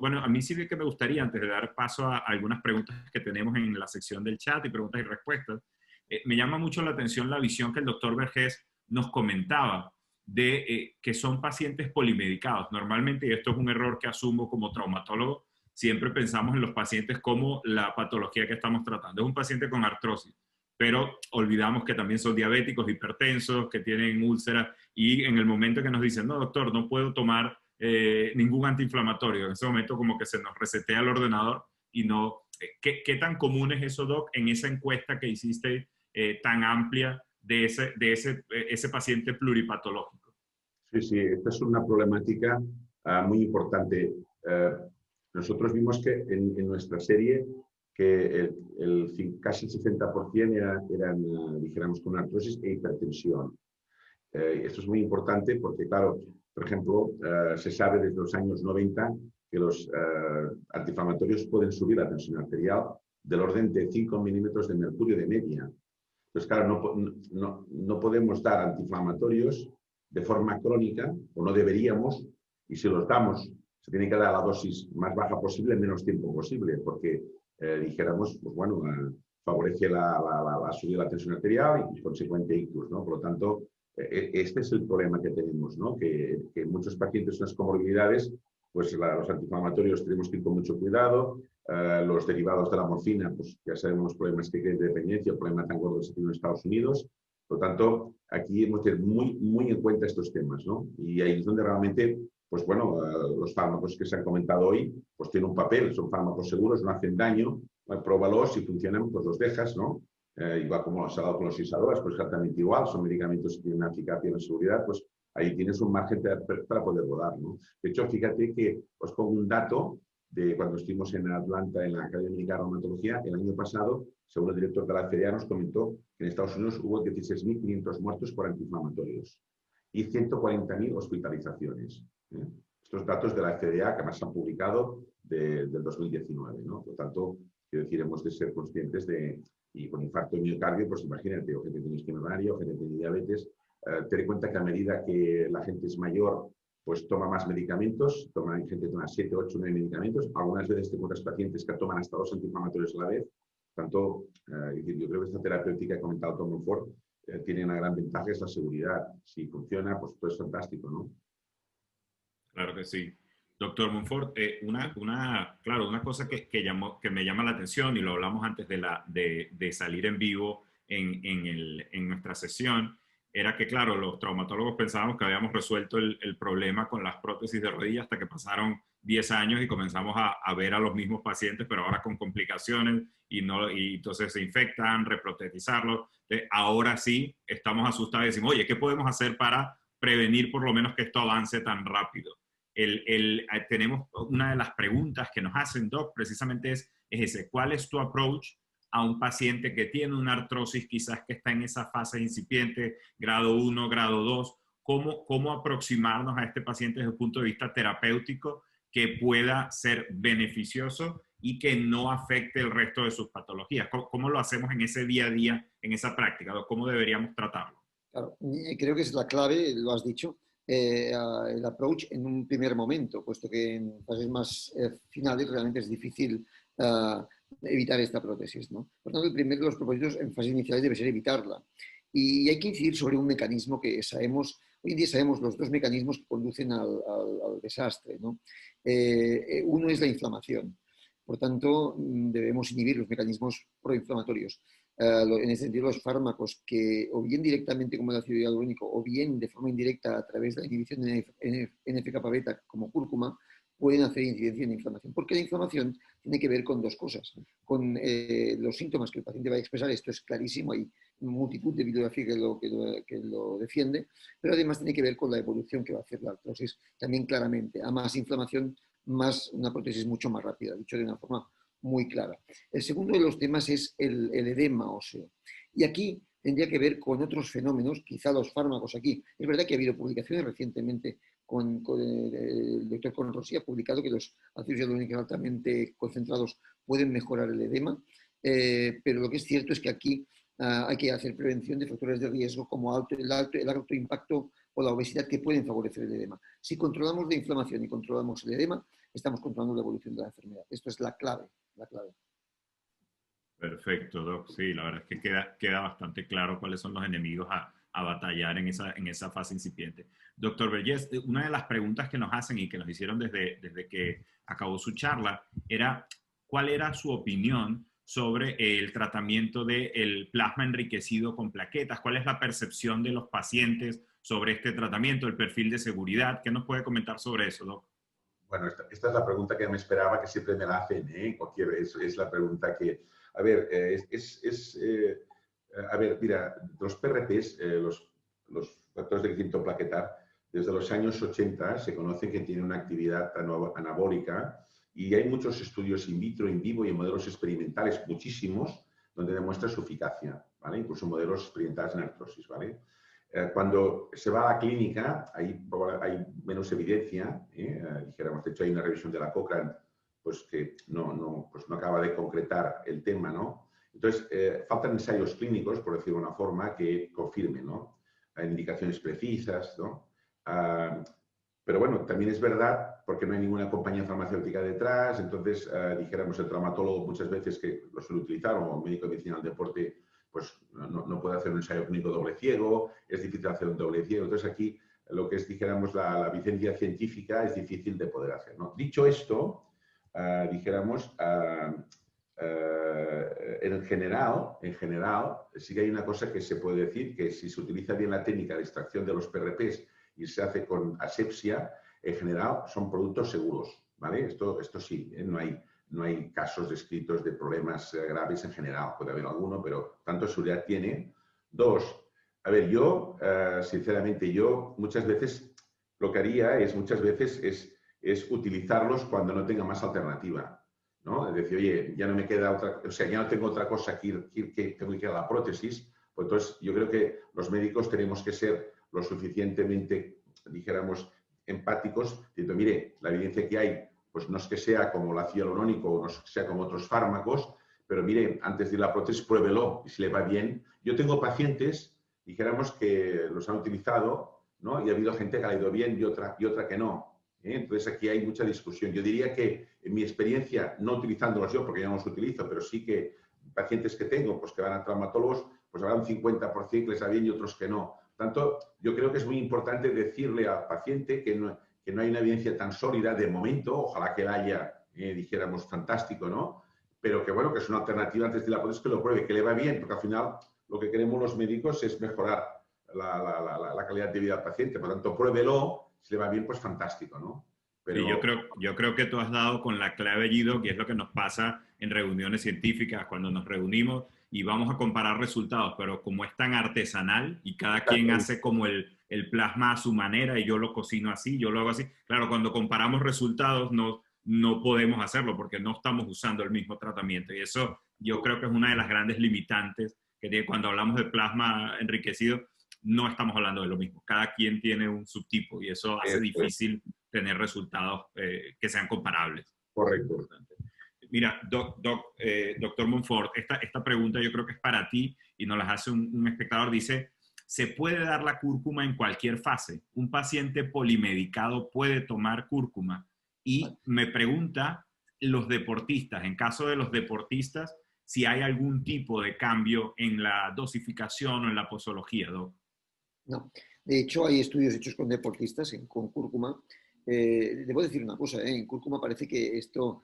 bueno, a mí sí que me gustaría, antes de dar paso a algunas preguntas que tenemos en la sección del chat y preguntas y respuestas, me llama mucho la atención la visión que el doctor Vergés nos comentaba de que son pacientes polimedicados. Normalmente, y esto es un error que asumo como traumatólogo, siempre pensamos en los pacientes como la patología que estamos tratando. Es un paciente con artrosis, pero olvidamos que también son diabéticos, hipertensos, que tienen úlceras, y en el momento que nos dicen, no, doctor, no puedo tomar ningún antiinflamatorio, en ese momento como que se nos resetea el ordenador y no... ¿Qué tan común es eso, Doc, en esa encuesta que hiciste tan amplia de ese paciente pluripatológico? Sí, esta es una problemática muy importante. Nosotros vimos que en nuestra serie que casi el 60% eran, dijéramos, con artrosis e hipertensión. Esto es muy importante porque, claro, por ejemplo, se sabe desde los años 90 que los antiinflamatorios pueden subir la tensión arterial del orden de 5 milímetros de mercurio de media. Entonces, claro, no podemos dar antiinflamatorios de forma crónica, o no deberíamos, y si los damos, se tiene que dar la dosis más baja posible en menos tiempo posible, porque, dijéramos, pues bueno, favorece la subida de la tensión arterial y consecuente ictus, ¿no? Por lo tanto, este es el problema que tenemos, ¿no? Que muchos pacientes con las comorbilidades, pues los antiinflamatorios tenemos que ir con mucho cuidado, los derivados de la morfina, pues ya sabemos los problemas que hay de dependencia, el problema tan gordo que se tiene en Estados Unidos. Por lo tanto, aquí hemos de tener muy en cuenta estos temas, ¿no? Y ahí es donde realmente, pues bueno, los fármacos que se han comentado hoy, pues tienen un papel, son fármacos seguros, no hacen daño, pruébalos, si funcionan, pues los dejas, ¿no? Igual como has hablado con los isadoras, pues exactamente igual, son medicamentos que tienen una eficacia y una seguridad, pues ahí tienes un margen para poder rodar, ¿no? De hecho, fíjate que os pongo un dato de cuando estuvimos en Atlanta, en la Academia Americana de Reumatología, el año pasado, según el director de la FDA, nos comentó que en Estados Unidos hubo 16.500 muertos por antiinflamatorios y 140.000 hospitalizaciones. Estos datos de la FDA que más han publicado del 2019, ¿no? Por lo tanto, quiero decir, hemos de ser conscientes de, y con infarto de miocardio, pues imagínate, o gente que tiene isquemia urinaria, o gente que tiene diabetes, ten en cuenta que a medida que la gente es mayor, pues toma más medicamentos, hay gente que toma 7, 8, 9 medicamentos, algunas veces tengo otros pacientes que toman hasta 2 antiinflamatorios a la vez. Por tanto, yo creo que esta terapéutica que ha comentado Tom Monfort tiene una gran ventaja, es la seguridad. Si funciona, pues todo es fantástico, ¿no? Claro que sí. Doctor Monfort, claro, una cosa que me llama la atención, y lo hablamos antes de salir en vivo en nuestra sesión, era que, claro, los traumatólogos pensábamos que habíamos resuelto el problema con las prótesis de rodilla hasta que pasaron 10 años y comenzamos a ver a los mismos pacientes, pero ahora con complicaciones y entonces se infectan, reprotetizarlos. Ahora sí estamos asustados y decimos, oye, ¿qué podemos hacer para prevenir por lo menos que esto avance tan rápido? Tenemos una de las preguntas que nos hacen, Doc, precisamente es ese, ¿cuál es tu approach a un paciente que tiene una artrosis quizás que está en esa fase incipiente, grado 1, grado 2? ¿Cómo aproximarnos a este paciente desde el punto de vista terapéutico que pueda ser beneficioso y que no afecte el resto de sus patologías? ¿Cómo lo hacemos en ese día a día, en esa práctica? ¿Cómo deberíamos tratarlo? Claro, creo que es la clave, lo has dicho, el approach en un primer momento, puesto que en fases más finales realmente es difícil evitar esta prótesis, ¿no? Por tanto, el primero de los propósitos en fases iniciales debe ser evitarla. Y hay que incidir sobre un mecanismo que sabemos, hoy en día sabemos los dos mecanismos que conducen al desastre, ¿no? Uno es la inflamación. Por tanto, debemos inhibir los mecanismos proinflamatorios. En ese sentido, los fármacos que o bien directamente como el ácido hialurónico o bien de forma indirecta a través de la inhibición de NF-κ-beta como cúrcuma pueden hacer incidencia en inflamación. Porque la inflamación tiene que ver con dos cosas. Con los síntomas que el paciente va a expresar, esto es clarísimo, hay multitud de bibliografía que lo defiende, pero además tiene que ver con la evolución que va a hacer la artrosis también claramente. A más inflamación, más una prótesis mucho más rápida, dicho de una forma muy clara. El segundo de los temas es el edema óseo. Y aquí tendría que ver con otros fenómenos, quizá los fármacos aquí. Es verdad que ha habido publicaciones recientemente con el doctor Conrossi ha publicado que los ácidos hialurónicos altamente concentrados pueden mejorar el edema, pero lo que es cierto es que aquí hay que hacer prevención de factores de riesgo como el alto impacto o la obesidad que pueden favorecer el edema. Si controlamos la inflamación y controlamos el edema, estamos controlando la evolución de la enfermedad. Esto es la clave. Perfecto, Doc. Sí, la verdad es que queda bastante claro cuáles son los enemigos a batallar en esa fase incipiente. Doctor Vergés, una de las preguntas que nos hacen y que nos hicieron desde que acabó su charla era ¿cuál era su opinión sobre el tratamiento del plasma enriquecido con plaquetas? ¿Cuál es la percepción de los pacientes sobre este tratamiento, el perfil de seguridad? ¿Qué nos puede comentar sobre eso, Doc? Bueno, esta es la pregunta que me esperaba, que siempre me la hacen, ¿eh? Es la pregunta que... A ver, mira, los PRPs, los factores de crecimiento plaquetar, desde los años 80 se conocen que tienen una actividad anabólica y hay muchos estudios in vitro, in vivo y en modelos experimentales, muchísimos, donde demuestra su eficacia, ¿vale? Incluso modelos experimentales en artrosis, ¿vale? Cuando se va a la clínica hay menos evidencia, dijéramos, de hecho hay una revisión de la Cochrane pues que no acaba de concretar el tema, ¿no? Entonces, faltan ensayos clínicos, por decirlo de una forma, que confirmen, ¿no? Indicaciones precisas, ¿no? Pero bueno, también es verdad, porque no hay ninguna compañía farmacéutica detrás, entonces, dijéramos, el traumatólogo muchas veces que lo suele utilizar, o médico de medicina del deporte, pues no puede hacer un ensayo clínico doble ciego, es difícil hacer un doble ciego. Entonces aquí lo que es, dijéramos, la evidencia científica es difícil de poder hacer, ¿no? Dicho esto, dijéramos, en general, sí que hay una cosa que se puede decir, que si se utiliza bien la técnica de extracción de los PRPs y se hace con asepsia, en general son productos seguros, ¿vale? Esto sí, no hay casos descritos de problemas graves en general. Puede haber alguno, pero tanto seguridad tiene. Dos, a ver, sinceramente, muchas veces lo que haría es utilizarlos cuando no tenga más alternativa, ¿no? Es decir, oye, ya no me queda otra, o sea, ya no tengo otra cosa que tengo que ir a la prótesis. Pues entonces, yo creo que los médicos tenemos que ser lo suficientemente, dijéramos, empáticos, diciendo, mire, la evidencia que hay pues no es que sea como el ácido hialurónico o no es que sea como otros fármacos, pero mire, antes de ir a la prótesis, pruébelo y si le va bien. Yo tengo pacientes, dijéramos, que los han utilizado, ¿no? Y ha habido gente que le ha ido bien y otra que no. Entonces aquí hay mucha discusión. Yo diría que en mi experiencia, no utilizándolos yo porque yo no los utilizo, pero sí que pacientes que tengo, pues que van a traumatólogos, pues pues habrá un 50% que les va bien y otros que no. Por tanto, yo creo que es muy importante decirle al paciente que no hay una evidencia tan sólida de momento, ojalá que la haya, dijéramos, fantástico, ¿no? Pero que bueno, que es una alternativa antes de la pones que lo pruebe, que le va bien, porque al final lo que queremos los médicos es mejorar la calidad de vida del paciente. Por lo tanto, pruébelo, si le va bien, pues fantástico, ¿no? Pero... Sí, yo creo que tú has dado con la clave allí, Doc, y es lo que nos pasa en reuniones científicas, cuando nos reunimos y vamos a comparar resultados, pero como es tan artesanal y cada quien hace como el plasma a su manera y yo lo cocino así, yo lo hago así. Claro, cuando comparamos resultados no podemos hacerlo porque no estamos usando el mismo tratamiento y eso yo creo que es una de las grandes limitantes que tiene, cuando hablamos de plasma enriquecido, no estamos hablando de lo mismo. Cada quien tiene un subtipo y eso hace difícil tener resultados que sean comparables. Correcto. Mira, doctor Monfort, esta pregunta yo creo que es para ti y nos la hace un espectador. Dice, ¿se puede dar la cúrcuma en cualquier fase? ¿Un paciente polimedicado puede tomar cúrcuma? Y me pregunta los deportistas, en caso de los deportistas, si hay algún tipo de cambio en la dosificación o en la posología, Doc. No. De hecho, hay estudios hechos con deportistas, con cúrcuma. Debo decir una cosa, en cúrcuma parece que esto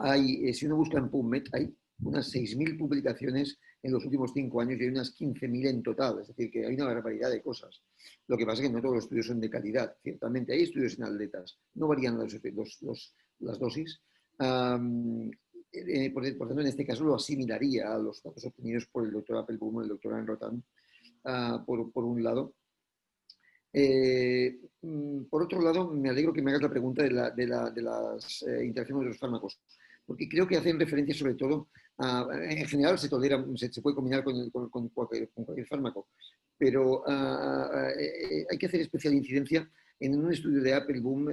hay, si uno busca en PubMed, hay unas 6.000 publicaciones en los últimos 5 años y hay unas 15.000 en total, es decir, que hay una barbaridad de cosas. Lo que pasa es que no todos los estudios son de calidad, ciertamente. Hay estudios en atletas, no varían las dosis. Por tanto, en este caso lo asimilaría a los datos obtenidos por el doctor Appelbaum y el doctor Anne-Rotan, por un lado. Por otro lado, me alegro que me hagas la pregunta de las interacciones de los fármacos, porque creo que hacen referencia sobre todo en general se puede combinar con cualquier fármaco, pero hay que hacer especial incidencia en un estudio de Appelbaum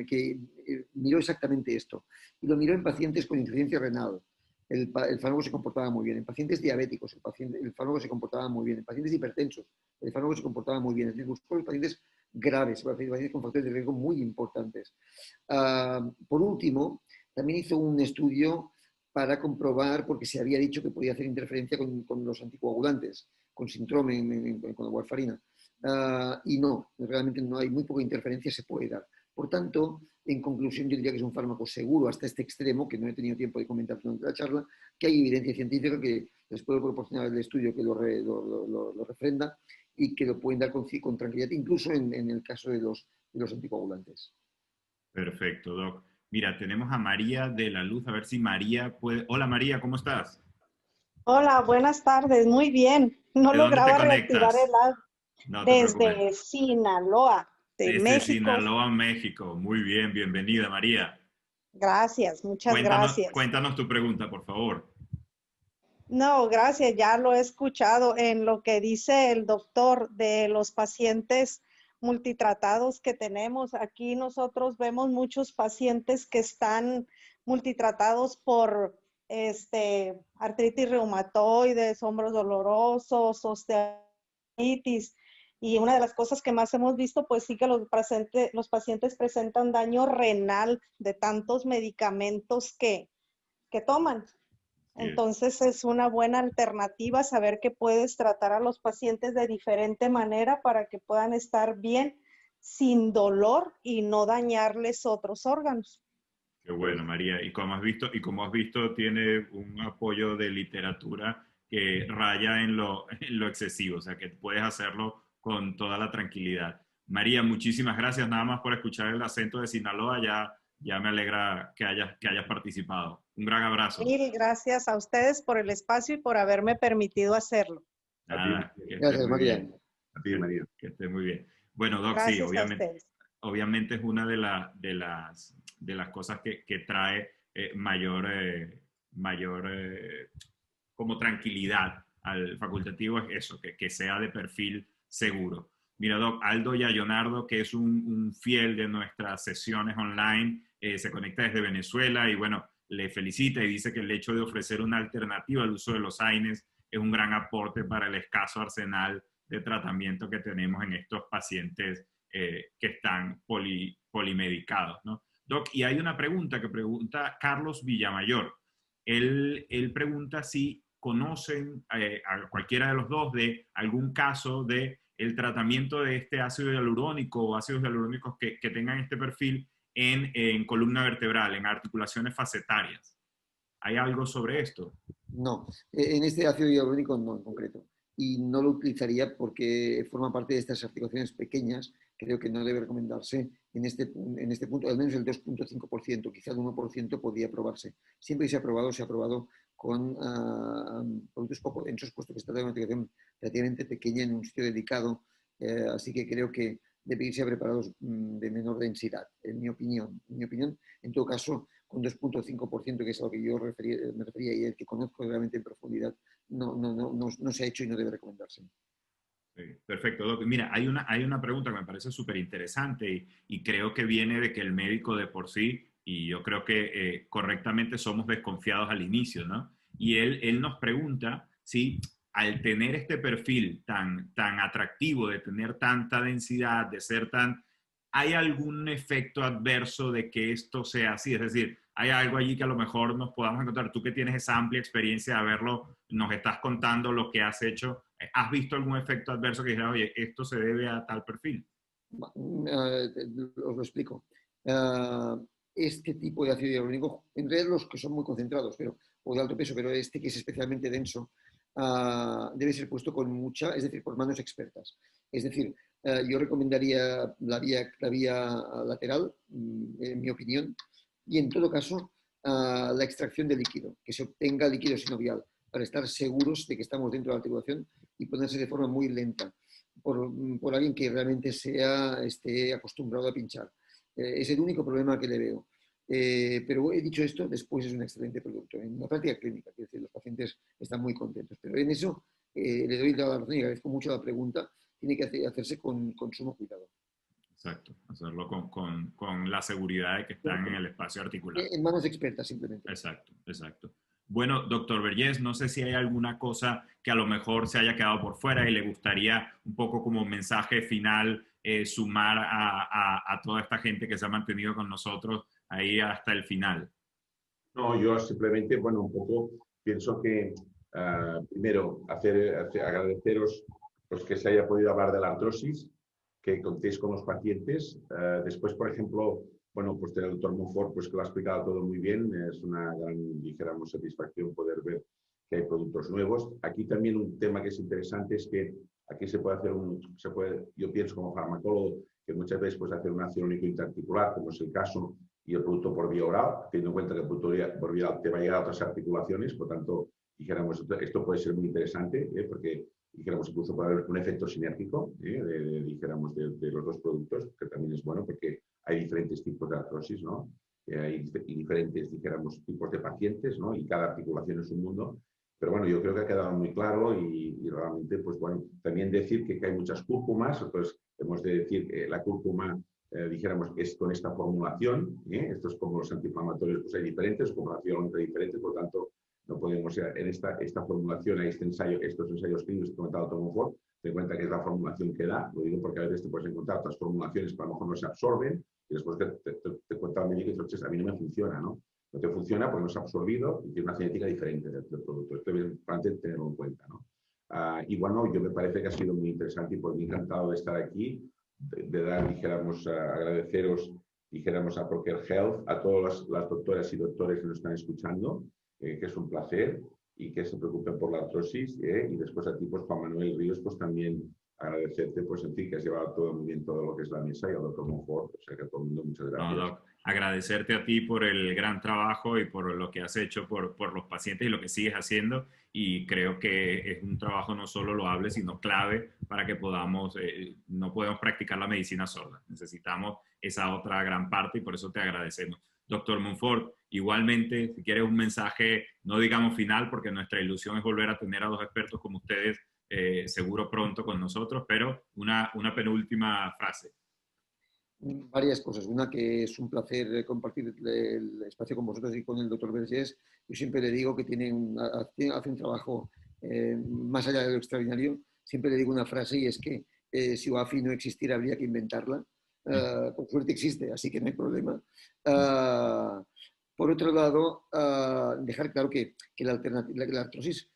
que miró exactamente esto, y lo miró en pacientes con insuficiencia renal. El fármaco se comportaba muy bien. En pacientes diabéticos, el fármaco se comportaba muy bien. En pacientes hipertensos, el fármaco se comportaba muy bien. Es decir, buscó en pacientes graves, pacientes con factores de riesgo muy importantes. Por último, también hizo un estudio para comprobar, porque se había dicho que podía hacer interferencia con los anticoagulantes, con síndrome, con la warfarina. Y no, realmente no hay muy poca interferencia, se puede dar. Por tanto, en conclusión, yo diría que es un fármaco seguro hasta este extremo, que no he tenido tiempo de comentar durante la charla, que hay evidencia científica que les puedo proporcionar el estudio que lo refrenda y que lo pueden dar con tranquilidad, incluso en el caso de los anticoagulantes. Perfecto, Doc. Mira, tenemos a María de la Luz, a ver si María puede... Hola María, ¿cómo estás? Hola, buenas tardes, muy bien. No lograba reactivar el audio. No desde Sinaloa. Desde México. Sinaloa, México. Muy bien, bienvenida, María. Gracias, muchas gracias. Cuéntanos tu pregunta, por favor. No, gracias, ya lo he escuchado en lo que dice el doctor de los pacientes multitratados que tenemos. Aquí nosotros vemos muchos pacientes que están multitratados por artritis reumatoide, hombros dolorosos, osteoartritis. Y una de las cosas que más hemos visto, pues sí que los pacientes presentan daño renal de tantos medicamentos que toman. Entonces es una buena alternativa saber que puedes tratar a los pacientes de diferente manera para que puedan estar bien, sin dolor y no dañarles otros órganos. Qué bueno, María. Y como has visto, tiene un apoyo de literatura que raya en lo excesivo, o sea que puedes hacerlo con toda la tranquilidad. María, muchísimas gracias nada más por escuchar el acento de Sinaloa. Ya me alegra que hayas participado. Un gran abrazo. Mil gracias a ustedes por el espacio y por haberme permitido hacerlo. Nada, gracias, María. A ti, María. Que esté muy bien. Bueno, Doc, gracias, sí, obviamente es una de las cosas que trae mayor como tranquilidad al facultativo, es eso, que sea de perfil seguro. Mira, Doc, Aldo Yayonardo, que es un fiel de nuestras sesiones online, se conecta desde Venezuela y bueno, le felicita y dice que el hecho de ofrecer una alternativa al uso de los AINES es un gran aporte para el escaso arsenal de tratamiento que tenemos en estos pacientes que están polimedicados, ¿no? Doc, y hay una pregunta que pregunta Carlos Villamayor. Él pregunta si conocen a cualquiera de los dos de algún caso de el tratamiento de este ácido hialurónico o ácidos hialurónicos que tengan este perfil en columna vertebral, en articulaciones facetarias. ¿Hay algo sobre esto? No, en este ácido hialurónico no en concreto. Y no lo utilizaría porque forma parte de estas articulaciones pequeñas. Creo que no debe recomendarse en este punto, al menos el 2,5%, quizá el 1% podría aprobarse. Siempre se ha probado con productos poco densos, puesto que está de una articulación relativamente pequeña en un sitio dedicado, así que creo que debe irse a preparados de menor densidad, en mi opinión. En todo caso, con 2,5%, que es a lo que yo me refería y el que conozco realmente en profundidad, no se ha hecho y no debe recomendarse. Perfecto, Doc. Mira, hay una pregunta que me parece súper interesante y creo que viene de que el médico de por sí, y yo creo que correctamente somos desconfiados al inicio, ¿no? Y él nos pregunta si al tener este perfil tan atractivo, de tener tanta densidad, de ser tan... ¿Hay algún efecto adverso de que esto sea así? Es decir, ¿hay algo allí que a lo mejor nos podamos encontrar? Tú que tienes esa amplia experiencia de verlo, nos estás contando lo que has hecho. ¿Has visto algún efecto adverso que dijeras, oye, esto se debe a tal perfil? Os lo explico. Este tipo de ácido hialurónico, en realidad los que son muy concentrados, o de alto peso, pero este que es especialmente denso, debe ser puesto con mucha, es decir, por manos expertas. Es decir, yo recomendaría la vía lateral, en mi opinión, y en todo caso la extracción de líquido, que se obtenga líquido sinovial, para estar seguros de que estamos dentro de la articulación y ponerse de forma muy lenta por alguien que realmente esté acostumbrado a pinchar. Es el único problema que le veo. Pero he dicho esto, después es un excelente producto. En la práctica clínica, quiero decir, los pacientes están muy contentos. Pero en eso le doy la razón y agradezco mucho la pregunta. Tiene que hacerse con sumo cuidado. Exacto, hacerlo con la seguridad de que están en el espacio articular. En manos expertas, simplemente. Exacto. Bueno, doctor Vergés, no sé si hay alguna cosa que a lo mejor se haya quedado por fuera y le gustaría un poco como mensaje final sumar a toda esta gente que se ha mantenido con nosotros ahí hasta el final. No, yo simplemente, bueno, un poco pienso que primero agradeceros pues, que se haya podido hablar de la artrosis, que contéis con los pacientes. Después, por ejemplo, bueno, pues el doctor Monfort, pues que lo ha explicado todo muy bien. Es una gran, dijéramos, satisfacción poder ver que hay productos nuevos. Aquí también un tema que es interesante es que aquí se puede hacer yo pienso como farmacólogo, que muchas veces puedes hacer un ácido único interarticular, como es el caso, y el producto por vía oral, teniendo en cuenta que el producto por vía oral te va a llegar a otras articulaciones, por tanto, dijéramos, esto puede ser muy interesante, porque dijéramos, incluso puede haber un efecto sinérgico, dijéramos, de los dos productos, que también es bueno porque hay diferentes tipos de artrosis, ¿no? Hay diferentes, dijéramos, tipos de pacientes, ¿no? Y cada articulación es un mundo. Pero bueno, yo creo que ha quedado muy claro y realmente, pues bueno, también decir que hay muchas cúrcumas, entonces hemos de decir que la cúrcuma, dijéramos, es con esta formulación, estos como los antiinflamatorios, pues hay diferentes, formulación entre diferentes, por lo tanto, no podemos, en esta formulación, hay estos ensayos clínicos que he comentado todo mejor, ten en cuenta que es la formulación que da, lo digo porque a veces te puedes encontrar otras formulaciones que a lo mejor no se absorben y después te cuenta el médico y dices, a mí no me funciona, ¿no? No te funciona porque no se ha absorbido y tiene una genética diferente del producto. Esto es importante tenerlo en cuenta, ¿no? Y bueno, yo me parece que ha sido muy interesante y pues me ha encantado de estar aquí, de dar, dijéramos, agradeceros, dijéramos, a Procare Health, a todas las doctoras y doctores que nos están escuchando, que es un placer y que se preocupen por la artrosis, y después a ti, pues Juan Manuel Ríos, pues también agradecerte, pues en fin, que has llevado todo muy bien todo lo que es la mesa y al doctor Monfort, o sea que a todo el mundo muchas gracias. No, Doc, agradecerte a ti por el gran trabajo y por lo que has hecho por los pacientes y lo que sigues haciendo, y creo que es un trabajo no solo loable, sino clave para que podamos, no podemos practicar la medicina sorda, necesitamos esa otra gran parte y por eso te agradecemos. Doctor Monfort, igualmente, si quieres un mensaje, no digamos final, porque nuestra ilusión es volver a tener a dos expertos como ustedes, seguro pronto con nosotros, pero una penúltima frase. Varias cosas. Una, que es un placer compartir el espacio con vosotros y con el doctor Vergés. Yo siempre le digo que hace un trabajo más allá de lo extraordinario. Siempre le digo una frase y es que si UAFI no existiera habría que inventarla. Por suerte existe, así que no hay problema. Por otro lado, dejar claro que la artrosis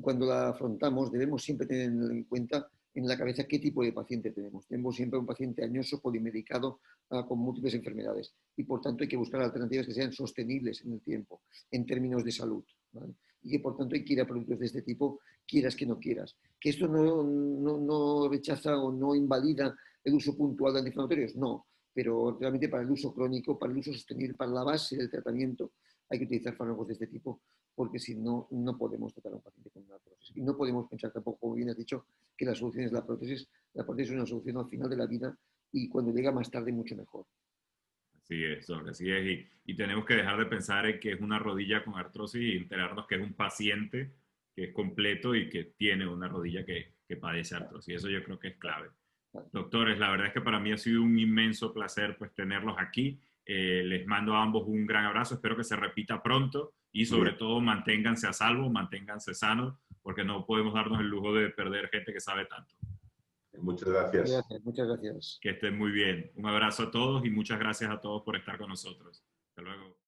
cuando la afrontamos debemos siempre tener en cuenta en la cabeza qué tipo de paciente tenemos. Tenemos siempre un paciente añoso, polimedicado, con múltiples enfermedades y por tanto hay que buscar alternativas que sean sostenibles en el tiempo, en términos de salud, ¿vale? Y que por tanto hay que ir a productos de este tipo, quieras que no quieras. Que esto no rechaza o no invalida el uso puntual de antiinflamatorios, no, pero realmente para el uso crónico, para el uso sostenible, para la base del tratamiento, hay que utilizar fármacos de este tipo, porque si no, no podemos tratar a un paciente con una artrosis. Y no podemos pensar tampoco, como bien has dicho, que la solución es la prótesis. La prótesis es una solución al final de la vida y cuando llega más tarde, mucho mejor. Así es, Doc, así es. Y tenemos que dejar de pensar en que es una rodilla con artrosis y enterarnos que es un paciente que es completo y que tiene una rodilla que padece artrosis. Eso yo creo que es clave. Doctores, la verdad es que para mí ha sido un inmenso placer pues tenerlos aquí. Les mando a ambos un gran abrazo. Espero que se repita pronto y sobre todo manténganse a salvo, manténganse sanos, porque no podemos darnos el lujo de perder gente que sabe tanto. Muchas gracias. Muchas gracias. Que estén muy bien. Un abrazo a todos y muchas gracias a todos por estar con nosotros. Hasta luego.